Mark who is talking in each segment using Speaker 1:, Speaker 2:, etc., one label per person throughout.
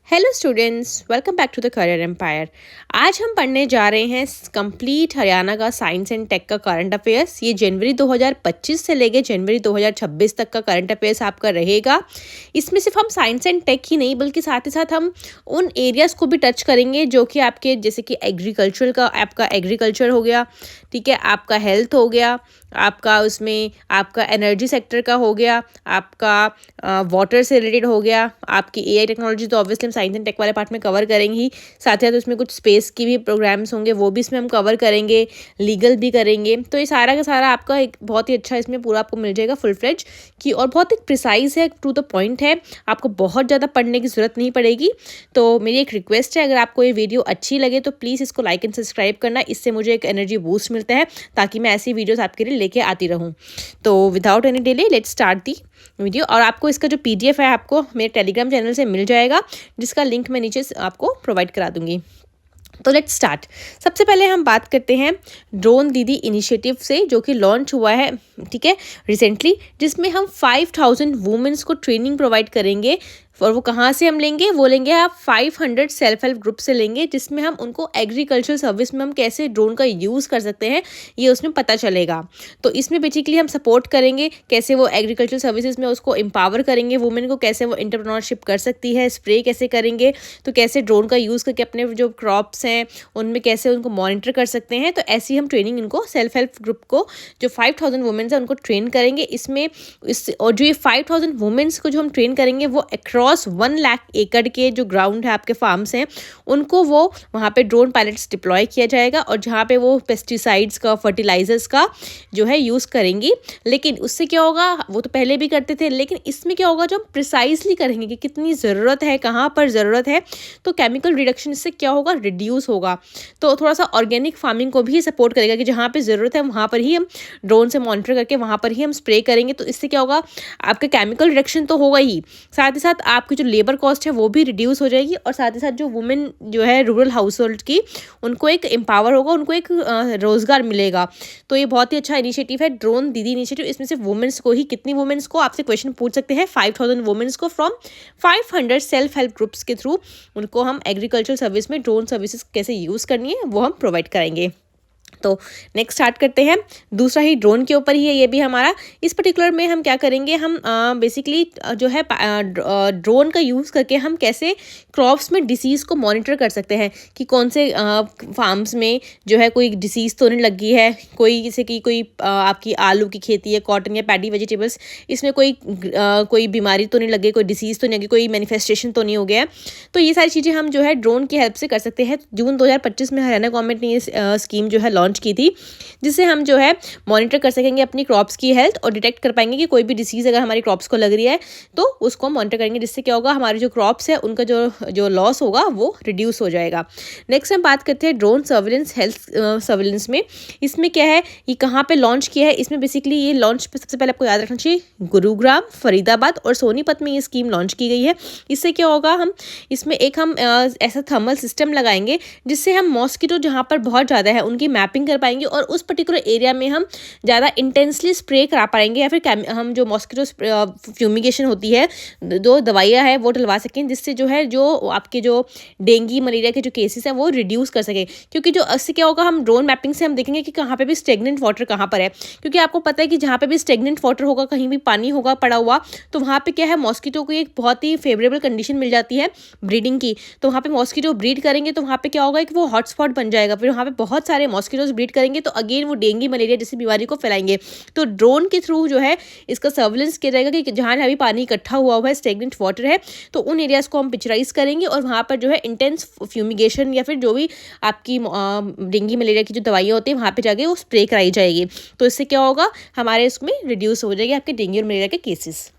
Speaker 1: Hello students, welcome back to the career empire. आज हम पढ़ने जा रहे हैं कंप्लीट हरियाणा का साइंस एंड टेक का करंट अफेयर्स। ये जनवरी 2025 से लेके जनवरी 2026 तक का करंट अफेयर्स आपका रहेगा। इसमें सिर्फ हम साइंस एंड टेक ही नहीं बल्कि साथ ही साथ हम उन एरियाज़ को भी टच करेंगे जो कि आपके जैसे कि एग्रीकल्चर का, आपका एग्रीकल्चर हो गया, ठीक है, आपका हेल्थ हो गया, आपका उसमें आपका एनर्जी सेक्टर का हो गया, आपका वाटर से रिलेटेड हो गया, आपकी एआई टेक्नोलॉजी तो ऑब्वियसली हम साइंस एंड टेक वाले पार्ट में कवर करेंगे ही, साथ ही साथ उसमें कुछ स्पेस की भी प्रोग्राम्स होंगे वो भी इसमें हम कवर करेंगे, लीगल भी करेंगे। तो ये सारा का सारा आपका एक बहुत ही अच्छा इसमें पूरा आपको मिल जाएगा फुल फ्लेज की, और बहुत ही प्रिसाइज है, टू द पॉइंट है, आपको बहुत ज़्यादा पढ़ने की ज़रूरत नहीं पड़ेगी। तो मेरी एक रिक्वेस्ट है, अगर आपको ये वीडियो अच्छी लगे तो प्लीज़ इसको लाइक एंड सब्सक्राइब करना, इससे मुझे एक एनर्जी बूस्ट मिलता है ताकि मैं ऐसी वीडियोस आपके लिए लेके आती रहूं। तो without any delay let's start the video. और आपको इसका जो पीडीएफ है आपको मेरे टेलीग्राम चैनल से मिल जाएगा, जिसका लिंक मैं नीचे आपको प्रोवाइड करा दूंगी। तो लेट्स स्टार्ट। सबसे पहले हम बात करते हैं ड्रोन दीदी इनिशिएटिव से, जो कि लॉन्च हुआ है, ठीक है, रिसेंटली, जिसमें हम 5000 वुमेन्स को ट्रेनिंग प्रोवाइड करेंगे। और वो कहाँ से हम लेंगे? वो लेंगे आप 500 सेल्फ हेल्प ग्रुप से लेंगे, जिसमें हम उनको एग्रीकल्चर सर्विस में हम कैसे ड्रोन का यूज़ कर सकते हैं ये उसमें पता चलेगा। तो इसमें बेसिकली हम सपोर्ट करेंगे कैसे वो एग्रीकल्चर सर्विसेज में उसको एम्पावर करेंगे, वुमेन को कैसे वो एंटरप्रेन्योरशिप कर सकती है, स्प्रे कैसे करेंगे, तो कैसे ड्रोन का यूज़ करके अपने जो क्रॉप्स हैं उनमें कैसे उनको मॉनिटर कर सकते हैं। तो ऐसी हम ट्रेनिंग इनको सेल्फ हेल्प ग्रुप को जो 5000 वुमेन्स हैं उनको ट्रेन करेंगे इसमें। और जो ये 5000 वुमेन्स को जो हम ट्रेन करेंगे वो अक्रॉस 1 लाख एकड़ के जो ग्राउंड है आपके फार्म्स हैं उनको वो वहाँ पे ड्रोन पायलट्स डिप्लॉय किया जाएगा, और जहाँ पे वो पेस्टिसाइड्स का, फर्टिलाइजर्स का जो है यूज़ करेंगी। लेकिन उससे क्या होगा, वो तो पहले भी करते थे, लेकिन इसमें क्या होगा जो हम प्रिसाइजली करेंगे कि कितनी ज़रूरत है, कहाँ पर ज़रूरत है, तो केमिकल रिडक्शन इससे क्या होगा, रिड्यूस होगा। तो थोड़ा सा ऑर्गेनिक फार्मिंग को भी सपोर्ट करेगा कि जहाँ पे ज़रूरत है वहाँ पर ही हम ड्रोन से मॉनिटर करके वहाँ पर ही हम स्प्रे करेंगे। तो इससे क्या होगा, आपका केमिकल रिडक्शन तो होगा ही, साथ ही साथ आपकी जो लेबर कॉस्ट है वो भी रिड्यूस हो जाएगी, और साथ ही साथ जो वुमेन जो है रूरल हाउस होल्ड की, उनको एक एम्पावर होगा, उनको एक रोजगार मिलेगा। तो ये बहुत ही अच्छा इनिशिएटिव है ड्रोन दीदी इनिशिएटिव। इसमें सिर्फ वुमेन्स को ही, कितनी वुमेन्स को आपसे क्वेश्चन पूछ सकते हैं, 5000 वुमेन्स को फ्रॉम 500 सेल्फ हेल्प ग्रुप्स के थ्रू उनको हम एग्रीकल्चर सर्विस में ड्रोन सर्विसेज कैसे यूज़ करनी है वो हम प्रोवाइड कराएंगे। तो नेक्स्ट स्टार्ट करते हैं। दूसरा ही ड्रोन के ऊपर ही है ये भी हमारा। इस पर्टिकुलर में हम क्या करेंगे, हम बेसिकली जो है ड्रोन का यूज़ करके हम कैसे क्रॉप्स में डिसीज़ को मॉनिटर कर सकते हैं कि कौन से फार्म्स में जो है कोई डिसीज़ तो नहीं लगी है, कोई जैसे कि कोई आपकी आलू की खेती है, कॉटन या पैडी वेजिटेबल्स, इसमें कोई बीमारी तो नहीं लगी, कोई डिसीज़ तो नहीं लगी, कोई मैनिफेस्टेशन तो नहीं हो गया है। तो ये सारी चीज़ें हम जो है ड्रोन की हेल्प से कर सकते हैं। जून 2025 में हरियाणा गवर्नमेंट ने ये स्कीम जो है लॉन्च की थी, जिससे हम जो है मॉनिटर कर सकेंगे अपनी क्रॉप्स की हेल्थ और डिटेक्ट कर पाएंगे कि कोई भी डिसीज़ अगर हमारी क्रॉप्स को लग रही है तो उसको मॉनिटर करेंगे, जिससे क्या होगा, हमारी जो क्रॉप्स है उनका जो लॉस होगा वो रिड्यूस हो जाएगा। नेक्स्ट हम बात करते हैं ड्रोन सर्विलेंस, हेल्थ सर्विलेंस में। इसमें क्या है, ये कहाँ पे लॉन्च किया है, इसमें बेसिकली ये लॉन्च पे सबसे पहले आपको याद रखना चाहिए गुरुग्राम, फरीदाबाद और सोनीपत में ये स्कीम लॉन्च की गई है। इससे क्या होगा, हम इसमें एक हम ऐसा थर्मल सिस्टम लगाएंगे जिससे हम मॉस्किटो जहाँ पर बहुत ज़्यादा है उनकी मैपिंग कर पाएंगे, और उस पर्टिकुलर एरिया में हम ज़्यादा इंटेंसली स्प्रे करा पाएंगे, या फिर हम जो मॉस्किटो फ्यूमिगेशन होती है, जो दवाइयाँ है वो डलवा सकें, जिससे जो है जो आपके जो डेंगू मलेरिया के जो केसेस हैं वो रिड्यूस कर सकें। क्योंकि जो इससे क्या होगा, हम ड्रोन मैपिंग से हम देखेंगे कि कहाँ पे भी स्टेगनेंट वाटर कहाँ पर है, क्योंकि आपको पता है कि जहाँ पे भी स्टेगनेंट वाटर होगा, कहीं भी पानी होगा पड़ा हुआ, तो वहाँ पे क्या है, मॉस्किटो को एक बहुत ही फेवरेबल कंडीशन मिल जाती है ब्रीडिंग की। तो वहाँ पे मॉस्किटो ब्रीड करेंगे तो वहाँ पे क्या होगा कि वो हॉटस्पॉट बन जाएगा, फिर वहाँ पे बहुत सारे मॉस्किटोज ब्रीड करेंगे तो अगेन वो डेंगू मलेरिया जैसी बीमारी को फैलाएंगे। तो ड्रोन के थ्रू जो है इसका सर्विलेंस किया जाएगा कि जहाँ अभी पानी इकट्ठा हुआ है, स्टेगनेंट वाटर है, तो उन एरियाज को हम पिक्चराइज करेंगे और वहाँ पर जो है इंटेंस फ्यूमिगेशन या फिर जो भी आपकी डेंगू मलेरिया की जो दवाइयाँ होती है वहाँ पर जाके वो स्प्रे कराई जाएगी। तो इससे क्या होगा, हमारे इसमें रिड्यूस हो जाएगी आपके डेंगू और मलेरिया के केसेस।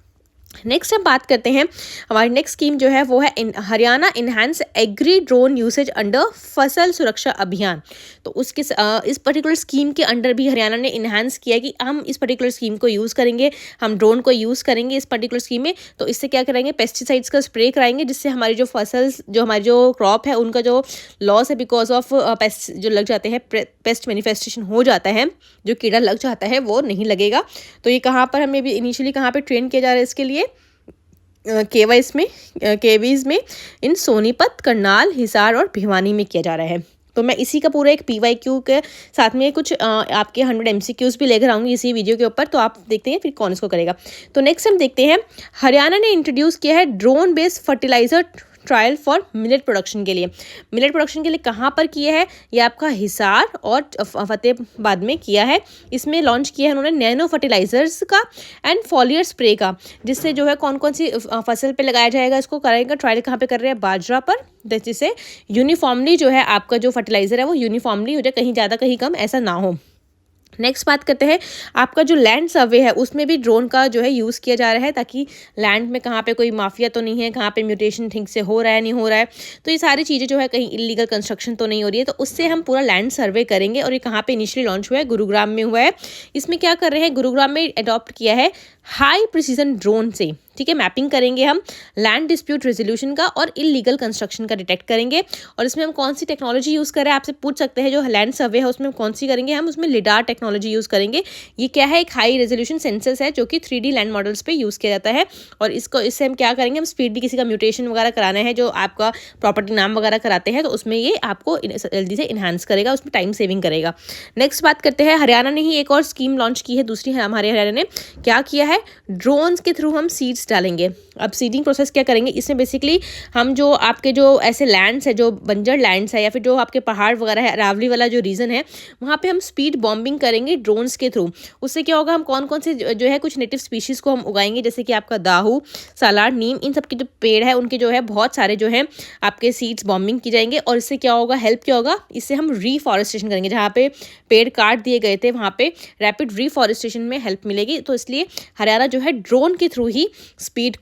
Speaker 1: नेक्स्ट हम बात करते हैं, हमारी नेक्स्ट स्कीम जो है वो है Haryana enhance agri drone usage under फसल सुरक्षा अभियान। तो उसके इस पर्टिकुलर स्कीम के अंडर भी हरियाणा ने इनहैंस किया कि हम इस पर्टिकुलर स्कीम को यूज़ करेंगे, हम ड्रोन को यूज़ करेंगे इस पर्टिकुलर स्कीम में। तो इससे क्या करेंगे, पेस्टिसाइड्स का स्प्रे कराएंगे, जिससे हमारी जो फसल, जो हमारी जो क्रॉप है उनका जो लॉस है बिकॉज ऑफ पेस्ट जो लग जाते हैं, पेस्ट मैनिफेस्टेशन हो जाता है, जो कीड़ा लग जाता है वो नहीं लगेगा। तो ये कहाँ पर हमें भी इनिशियली कहाँ पर ट्रेन किया जा रहा है इसके लिए, केवाईस में केवीज़ में इन सोनीपत, करनाल, हिसार और भिवानी में किया जा रहा है। तो मैं इसी का पूरा एक PYQ के साथ में कुछ आपके 100 MCQs भी लेकर आऊँगी इसी वीडियो के ऊपर, तो आप देखते हैं फिर कौन इसको करेगा। तो नेक्स्ट हम देखते हैं, हरियाणा ने इंट्रोड्यूस किया है drone based fertiliser trial for millet production के लिए। मिलेट प्रोडक्शन के लिए कहाँ पर किया है? ये आपका हिसार और फतेहाबाद में किया है। इसमें लॉन्च किया है उन्होंने नैनो फर्टिलाइजर्स का एंड फॉलियर स्प्रे का, जिससे जो है कौन कौन सी फसल पे लगाया जाएगा, इसको करेगा ट्रायल कहाँ पे कर रहे हैं? बाजरा पर, जिससे यूनिफॉर्मली जो है आपका जो फर्टिलाइजर है वो यूनिफॉर्मली हो जाए, कहीं ज़्यादा कहीं कम ऐसा ना हो। नेक्स्ट बात करते हैं, आपका जो लैंड सर्वे है उसमें भी ड्रोन का जो है यूज़ किया जा रहा है, ताकि लैंड में कहाँ पे कोई माफिया तो नहीं है, कहाँ पे म्यूटेशन ठीक से हो रहा है नहीं हो रहा है, तो ये सारी चीज़ें जो है कहीं इलीगल कंस्ट्रक्शन तो नहीं हो रही है, तो उससे हम पूरा लैंड सर्वे करेंगे। और ये कहाँ पे इनिशियली लॉन्च हुआ है? गुरुग्राम में हुआ है। इसमें क्या कर रहे हैं, गुरुग्राम में अडॉप्ट किया है हाई प्रिसीजन ड्रोन से, ठीक है। मैपिंग करेंगे हम लैंड डिस्प्यूट रेजोल्यूशन का और इलीगल कंस्ट्रक्शन का डिटेक्ट करेंगे। और इसमें हम कौन सी टेक्नोलॉजी यूज़ कर रहे हैं, आपसे पूछ सकते हैं, जो लैंड सर्वे है उसमें कौन सी करेंगे हम? उसमें लिडार टेक्नोलॉजी यूज़ करेंगे। ये क्या है? एक हाई रेजोल्यूशन सेंसर्स है जो कि 3D लैंड मॉडल्स पे यूज़ किया जाता है। और इससे हम क्या करेंगे, हम स्पीड किसी का म्यूटेशन वगैरह कराना है, जो आपका प्रॉपर्टी नाम वगैरह कराते हैं, तो उसमें ये आपको जल्दी से इन्हांस करेगा, उसमें टाइम सेविंग करेगा। नेक्स्ट बात करते हैं, हरियाणा ने ही एक और स्कीम लॉन्च की है दूसरी, हमारे हरियाणा ने क्या किया है? ड्रोन्स के थ्रू हम सीड्स डालेंगे। अब सीडिंग प्रोसेस क्या करेंगे, इसमें बेसिकली हम जो आपके जो ऐसे लैंड्स है, जो बंजर लैंड्स है या फिर जो आपके पहाड़ वगैरह है, अरावली वाला जो रीजन है, वहाँ पे हम स्पीड बॉम्बिंग करेंगे ड्रोन्स के थ्रू। उससे क्या होगा, हम कौन कौन से जो है कुछ नेटिव स्पीशीज़ को हम उगाएंगे, जैसे कि आपका दाहू, सालार, नीम, इन सब के जो पेड़ है उनके जो है बहुत सारे जो है आपके सीड्स बॉम्बिंग की जाएंगे। और इससे क्या होगा, हेल्प क्या होगा, इससे हम रीफॉरेस्टेशन करेंगे। जहाँ पे पेड़ काट दिए गए थे वहाँ पे रैपिड रीफॉरेस्टेशन में हेल्प मिलेगी। तो इसलिए हरियाणा जो है ड्रोन के थ्रू ही सीड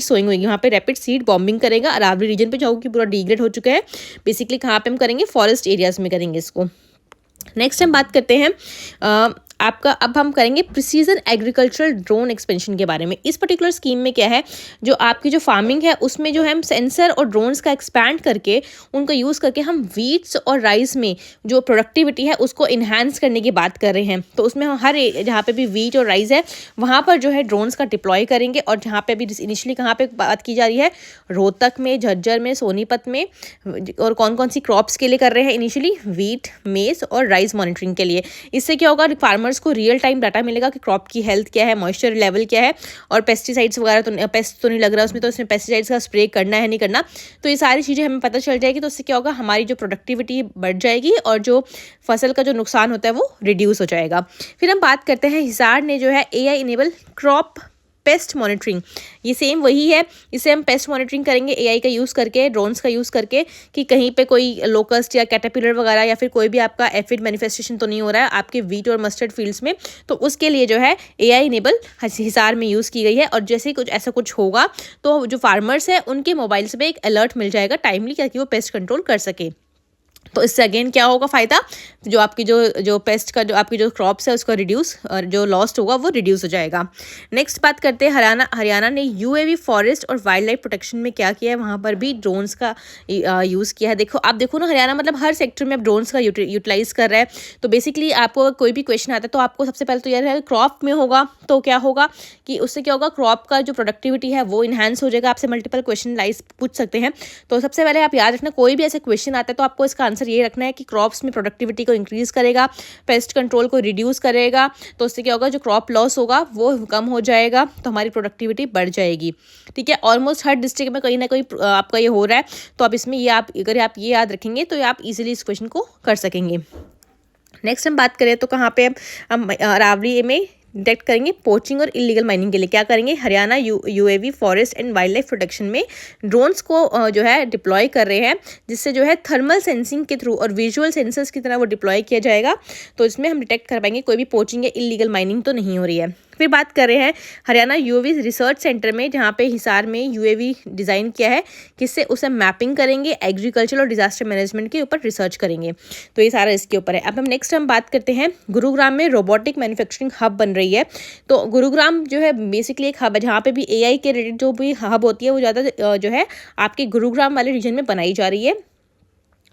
Speaker 1: सोइंग होगी, वहाँ पे रैपिड सीड बॉम्बिंग करेगा। अरावली रीजन पे जो कि पूरा डिग्रेड हो चुका है, बेसिकली कहाँ पे हम करेंगे? फॉरेस्ट एरियाज में करेंगे इसको। नेक्स्ट हम बात करते हैं आपका, अब हम करेंगे प्रिसीजन एग्रीकल्चरल ड्रोन एक्सपेंशन के बारे में। इस पर्टिकुलर स्कीम में क्या है, जो आपकी जो फार्मिंग है उसमें जो है हम सेंसर और ड्रोन्स का एक्सपैंड करके उनका यूज़ करके हम वीट्स और राइस में जो प्रोडक्टिविटी है उसको इन्हांस करने की बात कर रहे हैं। तो उसमें हम हर जहाँ पे भी वीट और राइस है वहाँ पर जो है ड्रोन्स का डिप्लॉय करेंगे। और जहाँ पे अभी इनिशियली कहाँ पे बात की जा रही है, रोहतक में, झज्जर में, सोनीपत में, और कौन कौन सी क्रॉप्स के लिए कर रहे हैं इनिशियली? वीट, मेज और राइस मॉनिटरिंग के लिए। इससे क्या होगा, फार्मर्स को रियल टाइम डाटा मिलेगा कि क्रॉप की हेल्थ क्या है, मॉइस्चर लेवल क्या है, और पेस्टिसाइड्स वगैरह तो पेस्ट तो नहीं लग रहा उसमें, तो इसमें पेस्टिसाइड्स का स्प्रे करना है नहीं करना, तो ये सारी चीज़ें हमें पता चल जाएगी। तो उससे क्या होगा, हमारी जो प्रोडक्टिविटी बढ़ जाएगी और जो फसल का जो नुकसान होता है वो रिड्यूस हो जाएगा। फिर हम बात करते हैं, हिसार ने जो है AI enable crop paste monitoring, ये सेम वही है। इसे हम पेस्ट मॉनिटरिंग करेंगे AI का यूज़ करके, ड्रोन्स का यूज़ करके, कि कहीं पे कोई लोकस्ट या कैटरपिलर वगैरह या फिर कोई भी आपका एफिड मैनिफेस्टेशन तो नहीं हो रहा है आपके वीट और मस्टर्ड फील्ड्स में। तो उसके लिए जो है AI इनेबल हिसार में यूज़ की गई है। और जैसे कुछ ऐसा कुछ होगा तो जो फार्मर्स है उनके मोबाइल्स में एक अलर्ट मिल जाएगा टाइमली, ताकि वो पेस्ट कंट्रोल कर सके। तो इससे अगेन क्या होगा फ़ायदा, जो आपकी जो पेस्ट का जो आपकी जो क्रॉप्स है उसका रिड्यूस, और जो लॉस्ट होगा वो रिड्यूस हो जाएगा। नेक्स्ट बात करते हैं, हरियाणा ने UAV फॉरेस्ट और वाइल्ड लाइफ प्रोटेक्शन में क्या किया है, वहाँ पर भी ड्रोन्स का यूज़ किया है। देखो ना, हरियाणा मतलब हर सेक्टर में अब ड्रोन्स का यूटिलाइज़ कर रहा है। तो बेसिकली आपको कोई भी क्वेश्चन आता है तो आपको सबसे पहले तो यार है क्रॉप में होगा, तो क्या होगा कि उससे क्या होगा, क्रॉप का जो प्रोडक्टिविटी है वो इन्हांस हो जाएगा। आपसे मल्टीपल क्वेश्चन लाइज पूछ सकते हैं। तो सबसे पहले आप याद रखना, कोई भी ऐसे क्वेश्चन आता है तो आपको इसका आंसर ये रखना है कि क्रॉप्स में प्रोडक्टिविटी को इंक्रीज करेगा, पेस्ट कंट्रोल को रिड्यूस करेगा। तो उससे क्या होगा, जो क्रॉप लॉस होगा वो कम हो जाएगा, तो हमारी प्रोडक्टिविटी बढ़ जाएगी। ठीक है, ऑलमोस्ट हर डिस्ट्रिक्ट में कहीं ना कहीं आपका ये हो रहा है। तो आप इसमें ये अगर आप ये याद रखेंगे तो आप इजीली इस क्वेश्चन को कर सकेंगे। नेक्स्ट हम बात करें तो कहाँ पे हम अरावली में डिटेक्ट करेंगे पोचिंग और इलीगल माइनिंग के लिए क्या करेंगे, Haryana UAV forest and wild life protection में ड्रोन्स को जो है डिप्लॉय कर रहे हैं, जिससे जो है थर्मल सेंसिंग के थ्रू और विजुअल सेंसर्स की तरह वो डिप्लॉय किया जाएगा। तो इसमें हम डिटेक्ट कर पाएंगे कोई भी पोचिंग या इलीगल माइनिंग तो नहीं हो रही है। फिर बात कर रहे हैं हरियाणा UAV रिसर्च सेंटर में, जहाँ पे हिसार में UAV डिज़ाइन किया है, किससे उसे मैपिंग करेंगे, एग्रीकल्चर और डिजास्टर मैनेजमेंट के ऊपर रिसर्च करेंगे। तो ये सारा इसके ऊपर है। अब हम नेक्स्ट बात करते हैं, गुरुग्राम में रोबोटिक मैन्युफैक्चरिंग हब बन रही है। तो गुरुग्राम जो है बेसिकली एक हब है, जहाँ पे भी AI के रिलेटेड जो भी हब होती है वो ज़्यादा जो है आपके गुरुग्राम वाले रीजन में बनाई जा रही है।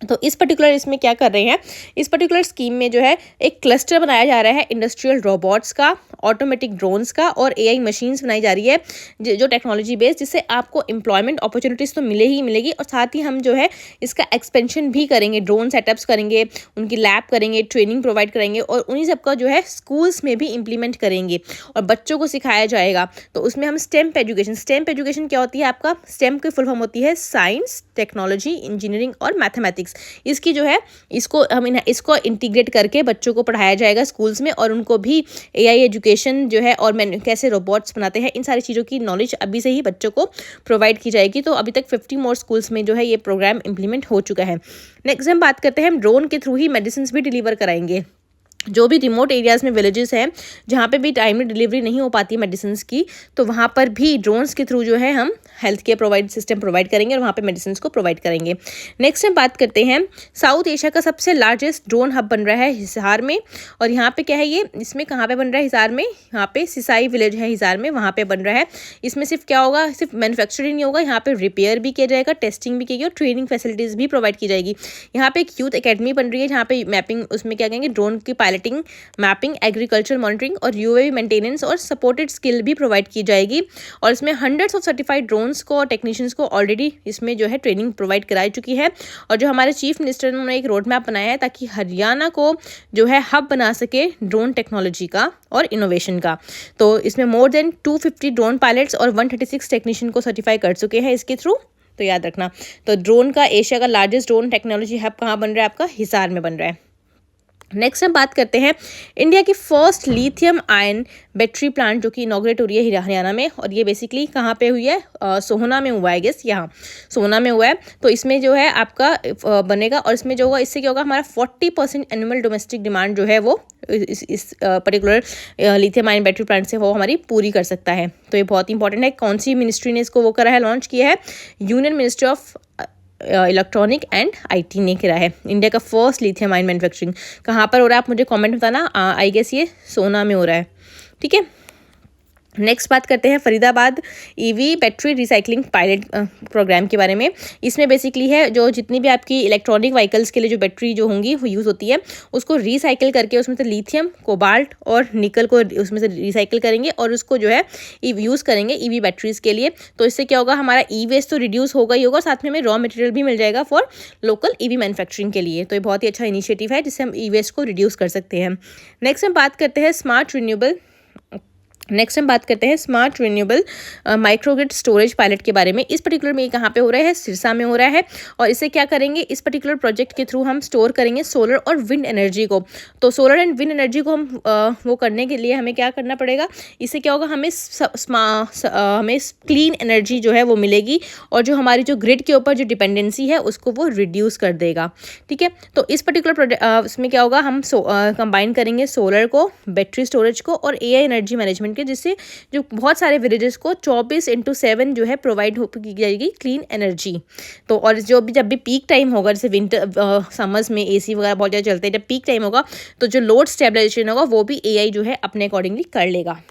Speaker 1: तो इस पर्टिकुलर इसमें क्या कर रहे हैं, इस पर्टिकुलर स्कीम में जो है एक क्लस्टर बनाया जा रहा है इंडस्ट्रियल रोबोट्स का, ऑटोमेटिक ड्रोन्स का और एआई मशीन्स बनाई जा रही है जो टेक्नोलॉजी बेस्ड, जिससे आपको एम्प्लॉयमेंट अपॉर्चुनिटीज़ तो मिले ही मिलेगी और साथ ही हम जो है इसका एक्सपेंशन भी करेंगे, ड्रोन सेटअप्स करेंगे, उनकी लैब करेंगे, ट्रेनिंग प्रोवाइड करेंगे और उन्हीं सबका जो है स्कूल्स में भी इम्प्लीमेंट करेंगे और बच्चों को सिखाया जाएगा। तो उसमें हम स्टेम एजुकेशन क्या होती है, आपका स्टेम की फुल फॉर्म होती है साइंस, टेक्नोलॉजी, इंजीनियरिंग और मैथमेटिक्स। इसकी जो है इसको इंटीग्रेट करके बच्चों को पढ़ाया जाएगा स्कूल्स में और उनको भी एआई एजुकेशन जो है और कैसे रोबोट्स बनाते हैं, इन सारी चीज़ों की नॉलेज अभी से ही बच्चों को प्रोवाइड की जाएगी। तो अभी तक 50 मोर स्कूल्स में जो है ये प्रोग्राम इंप्लीमेंट हो चुका है। नेक्स्ट हम बात करते हैं, हम ड्रोन के थ्रू ही मेडिसिन भी डिलीवर कराएंगे। जो भी रिमोट एरियाज़ में विलेजेस हैं जहाँ पे भी टाइमली डिलीवरी नहीं हो पाती मेडिसिन की, तो वहाँ पर भी ड्रोन्स के थ्रू जो है हम हेल्थ केयर सिस्टम प्रोवाइड करेंगे और वहाँ पे मेडिसिन को प्रोवाइड करेंगे। नेक्स्ट हम बात करते हैं, साउथ एशिया का सबसे लार्जेस्ट ड्रोन हब बन रहा है हिसार में। और यहाँ पे क्या है, ये इसमें कहाँ पे बन रहा है, हिसार में, यहाँ पे सिसाई विलेज है हिसार में, वहाँ पे बन रहा है। इसमें सिर्फ क्या होगा, सिर्फ मैन्युफैक्चरिंग नहीं होगा, यहाँ पे रिपेयर भी किया जाएगा, टेस्टिंग भी की जाएगी और ट्रेनिंग फैसिलिटीज़ भी प्रोवाइड की जाएगी। यहाँ पे एक यूथ अकेडमी बन रही है जहाँ पे मैपिंग, उसमें क्या कहेंगे, ड्रोन की पायलटिंग, मैपिंग, एग्रीकल्चर मॉनिटरिंग और यूएवी मेंटेनेंस और सपोर्टेड स्किल भी प्रोवाइड की जाएगी। और इसमें हंड्रेड्स ऑफ सर्टिफाइड ड्रोन्स को और टेक्नीशियंस को ऑलरेडी इसमें जो है ट्रेनिंग प्रोवाइड कराई चुकी है। और जो हमारे चीफ मिनिस्टर ने उन्होंने एक रोड मैप बनाया है ताकि हरियाणा को जो है हब बना सके ड्रोन टेक्नोलॉजी का और इनोवेशन का। तो इसमें मोर देन 250 ड्रोन पायलट्स और 136 टेक्नीशियन को सर्टिफाई कर चुके हैं इसके थ्रू। तो याद रखना, तो ड्रोन का एशिया का लार्जेस्ट ड्रोन टेक्नोलॉजी हब कहाँ बन रहा है, आपका हिसार में बन रहा है। नेक्स्ट हम बात करते हैं इंडिया की first lithium ion battery plant जो कि इनॉग्रेट हो रही है हरियाणा में। और ये बेसिकली कहाँ पे हुई है, सोहना में हुआ है, गेस यहाँ सोहना में हुआ है। तो इसमें जो है आपका बनेगा और इसमें जो होगा, इससे क्या होगा, हमारा 40% एनुअल डोमेस्टिक डिमांड जो है वो इस particular lithium ion battery plant से वो हमारी पूरी कर सकता है। तो ये बहुत इंपॉर्टेंट है। कौन सी मिनिस्ट्री ने इसको वो करा है, लॉन्च किया है, union ministry of electronic and IT ने करा है। इंडिया का फर्स्ट लिथियम आयन मैन्युफैक्चरिंग कहाँ पर हो रहा है, आप मुझे कमेंट बताना। आई गेस ये सोना में हो रहा है, ठीक है। नेक्स्ट बात करते हैं Faridabad EV battery recycling pilot programme के बारे में। इसमें बेसिकली है जो जितनी भी आपकी इलेक्ट्रॉनिक व्हीकल्स के लिए जो बैटरी जो होंगी वो यूज़ होती है, उसको रिसाइकिल करके उसमें से लिथियम, कोबाल्ट और निकल को उसमें से रिसाइकिल करेंगे और उसको जो है यूज़ करेंगे ईवी बैटरीज के लिए। तो इससे क्या होगा, हमारा ई वेस्ट तो रिड्यूस होगा ही होगा, साथ में हमें रॉ मटेरियल भी मिल जाएगा फॉर लोकल ईवी मैन्युफैक्चरिंग के लिए। तो ये बहुत ही अच्छा इनिशिएटिव है जिससे हम ई वेस्ट को रिड्यूस कर सकते हैं। नेक्स्ट हम बात करते हैं smart renewable microgrid storage pilot के बारे में। इस पर्टिकुलर में कहाँ पे हो रहा है, सिरसा में हो रहा है। और इसे क्या करेंगे, इस पर्टिकुलर प्रोजेक्ट के थ्रू हम स्टोर करेंगे सोलर और विंड एनर्जी को। तो सोलर एंड विंड एनर्जी को हम वो करने के लिए हमें क्या करना पड़ेगा, इससे क्या होगा, हमें क्लीन एनर्जी जो है वो मिलेगी और जो हमारी जो ग्रिड के ऊपर जो डिपेंडेंसी है उसको वो रिड्यूस कर देगा, ठीक है। तो इस पर्टिकुलर इसमें क्या होगा, हम कंबाइन करेंगे सोलर को, बैटरी स्टोरेज को और एआई एनर्जी मैनेजमेंट के, जिससे जो बहुत सारे विलेजेस को 24/7 जो है प्रोवाइड की जाएगी क्लीन एनर्जी। तो और जब भी पीक टाइम होगा, जैसे विंटर समर्स में एसी वगैरह बहुत ज़्यादा चलते हैं, जब पीक टाइम होगा तो जो लोड स्टेबलाइजेशन होगा वो भी एआई जो है अपने अकॉर्डिंगली कर लेगा।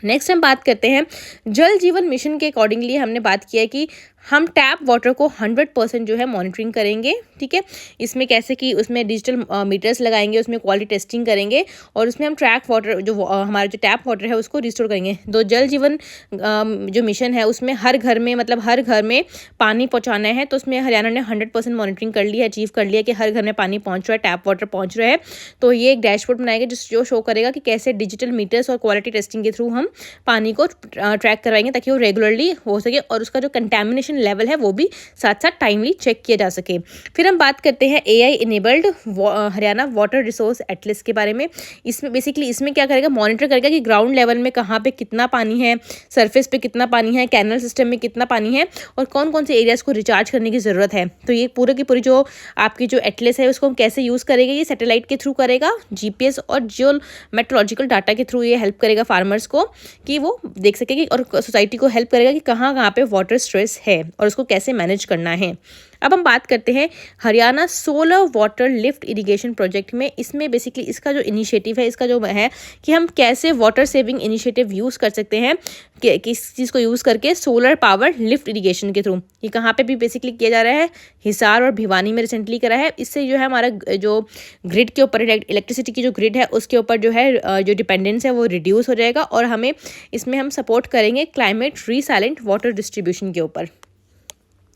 Speaker 1: नेक्स्ट हम बात करते हैं जल जीवन मिशन के अकॉर्डिंगली। हमने बात किया कि हम टैप वाटर को 100% जो है मॉनिटरिंग करेंगे, ठीक है। इसमें कैसे कि उसमें डिजिटल मीटर्स लगाएंगे, उसमें क्वालिटी टेस्टिंग करेंगे और उसमें हम ट्रैक वाटर जो हमारा जो टैप वाटर है उसको रिस्टोर करेंगे। तो जल जीवन जो मिशन है उसमें हर घर में पानी पहुंचाना है। तो उसमें हरियाणा ने 100% मॉनिटरिंग कर लिया, अचीव कर लिया कि हर घर में पानी पहुंच रहा है, टैप वाटर पहुंच रहा है। तो ये एक डैशबोर्ड बनाएगा जो शो करेगा कि कैसे डिजिटल मीटर्स और क्वालिटी टेस्टिंग के थ्रू हम पानी को ट्रैक करवाएंगे ताकि वो रेगुलरली हो सके और उसका जो कंटेमिनेशन लेवल है वो भी साथ साथ टाइमली चेक किया जा सके। फिर हम बात करते हैं AI enabled Haryana water resource Atlas के बारे में। इसमें बेसिकली इसमें क्या करेगा, मॉनिटर करेगा कि ग्राउंड लेवल में कहाँ पे कितना पानी है, सरफेस पे कितना पानी है, कैनल सिस्टम में कितना पानी है और कौन कौन से एरियाज को रिचार्ज करने की ज़रूरत है। तो ये पूरे की पूरी जो आपकी जो एटलस है उसको हम कैसे यूज़ करेंगे, ये सैटेलाइट के थ्रू करेगा, जीपीएस और जियो मेट्रोलॉजिकल डाटा के थ्रू ये हेल्प करेगा फार्मर्स को कि वो देख सके कि, और सोसाइटी को हेल्प करेगा कि कहाँ कहाँ पे वाटर स्ट्रेस है और उसको कैसे मैनेज करना है। अब हम बात करते हैं Haryana solar water lift irrigation project में। इसमें बेसिकली इसका जो इनिशिएटिव है, इसका जो है कि हम कैसे वाटर सेविंग इनिशिएटिव यूज़ कर सकते हैं, किस चीज़ को यूज़ करके सोलर पावर लिफ्ट इरिगेशन के थ्रू। ये कहाँ पे भी बेसिकली किया जा रहा है, हिसार और भिवानी में रिसेंटली करा है। इससे जो है हमारा जो ग्रिड के ऊपर इलेक्ट्रिसिटी की जो ग्रिड है उसके ऊपर जो है जो डिपेंडेंस है वो रिड्यूस हो जाएगा, और हमें इसमें हम सपोर्ट करेंगे क्लाइमेट रिसाइलेंट वाटर डिस्ट्रीब्यूशन के ऊपर।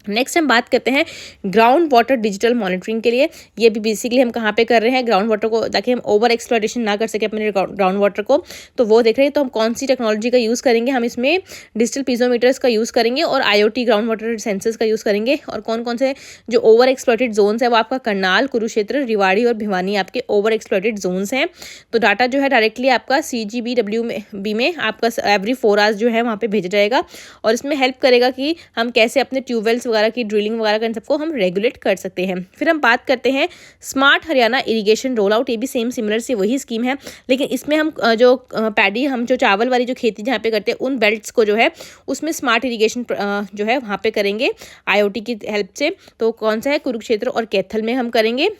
Speaker 1: नेक्स्ट हम बात करते हैं ग्राउंड वाटर डिजिटल मॉनिटरिंग के लिए। ये भी बेसिकली हम कहाँ पे कर रहे हैं, ग्राउंड वाटर को, ताकि हम ओवर एक्सप्लॉयटेशन ना कर सके अपने ग्राउंड वाटर को, तो वो देख रहे हैं। तो हम कौन सी टेक्नोलॉजी का यूज़ करेंगे, हम इसमें डिजिटल पीजोमीटर्स का यूज़ करेंगे और IoT ग्राउंड वाटर सेंसर्स का यूज़ करेंगे। और कौन कौन से जो ओवर एक्सप्लॉयटेड जोन्स है वो आपका करनाल, कुरुक्षेत्र, रेवाड़ी और भिवानी आपके ओवर एक्सप्लॉयटेड जोन्स हैं। तो डाटा जो है डायरेक्टली आपका CGBW में आपका एवरी 4 आवर्स जो है वहाँ पे भेजा जाएगा, और इसमें हेल्प करेगा कि हम कैसे अपने ट्यूबवेल्स वगैरह की ड्रिलिंग वगैरह का इन सबको हम रेगुलेट कर सकते हैं। फिर हम बात करते हैं smart Haryana irrigation roll out. ये भी सेम सिमिलर से वही स्कीम है, लेकिन इसमें हम जो पैडी, हम जो चावल वाली जो खेती जहाँ पे करते हैं उन बेल्ट्स को जो है उसमें स्मार्ट इरिगेशन जो है वहाँ पे करेंगे IoT की हेल्प से। तो कौन सा है, कुरुक्षेत्र और कैथल में हम करेंगे।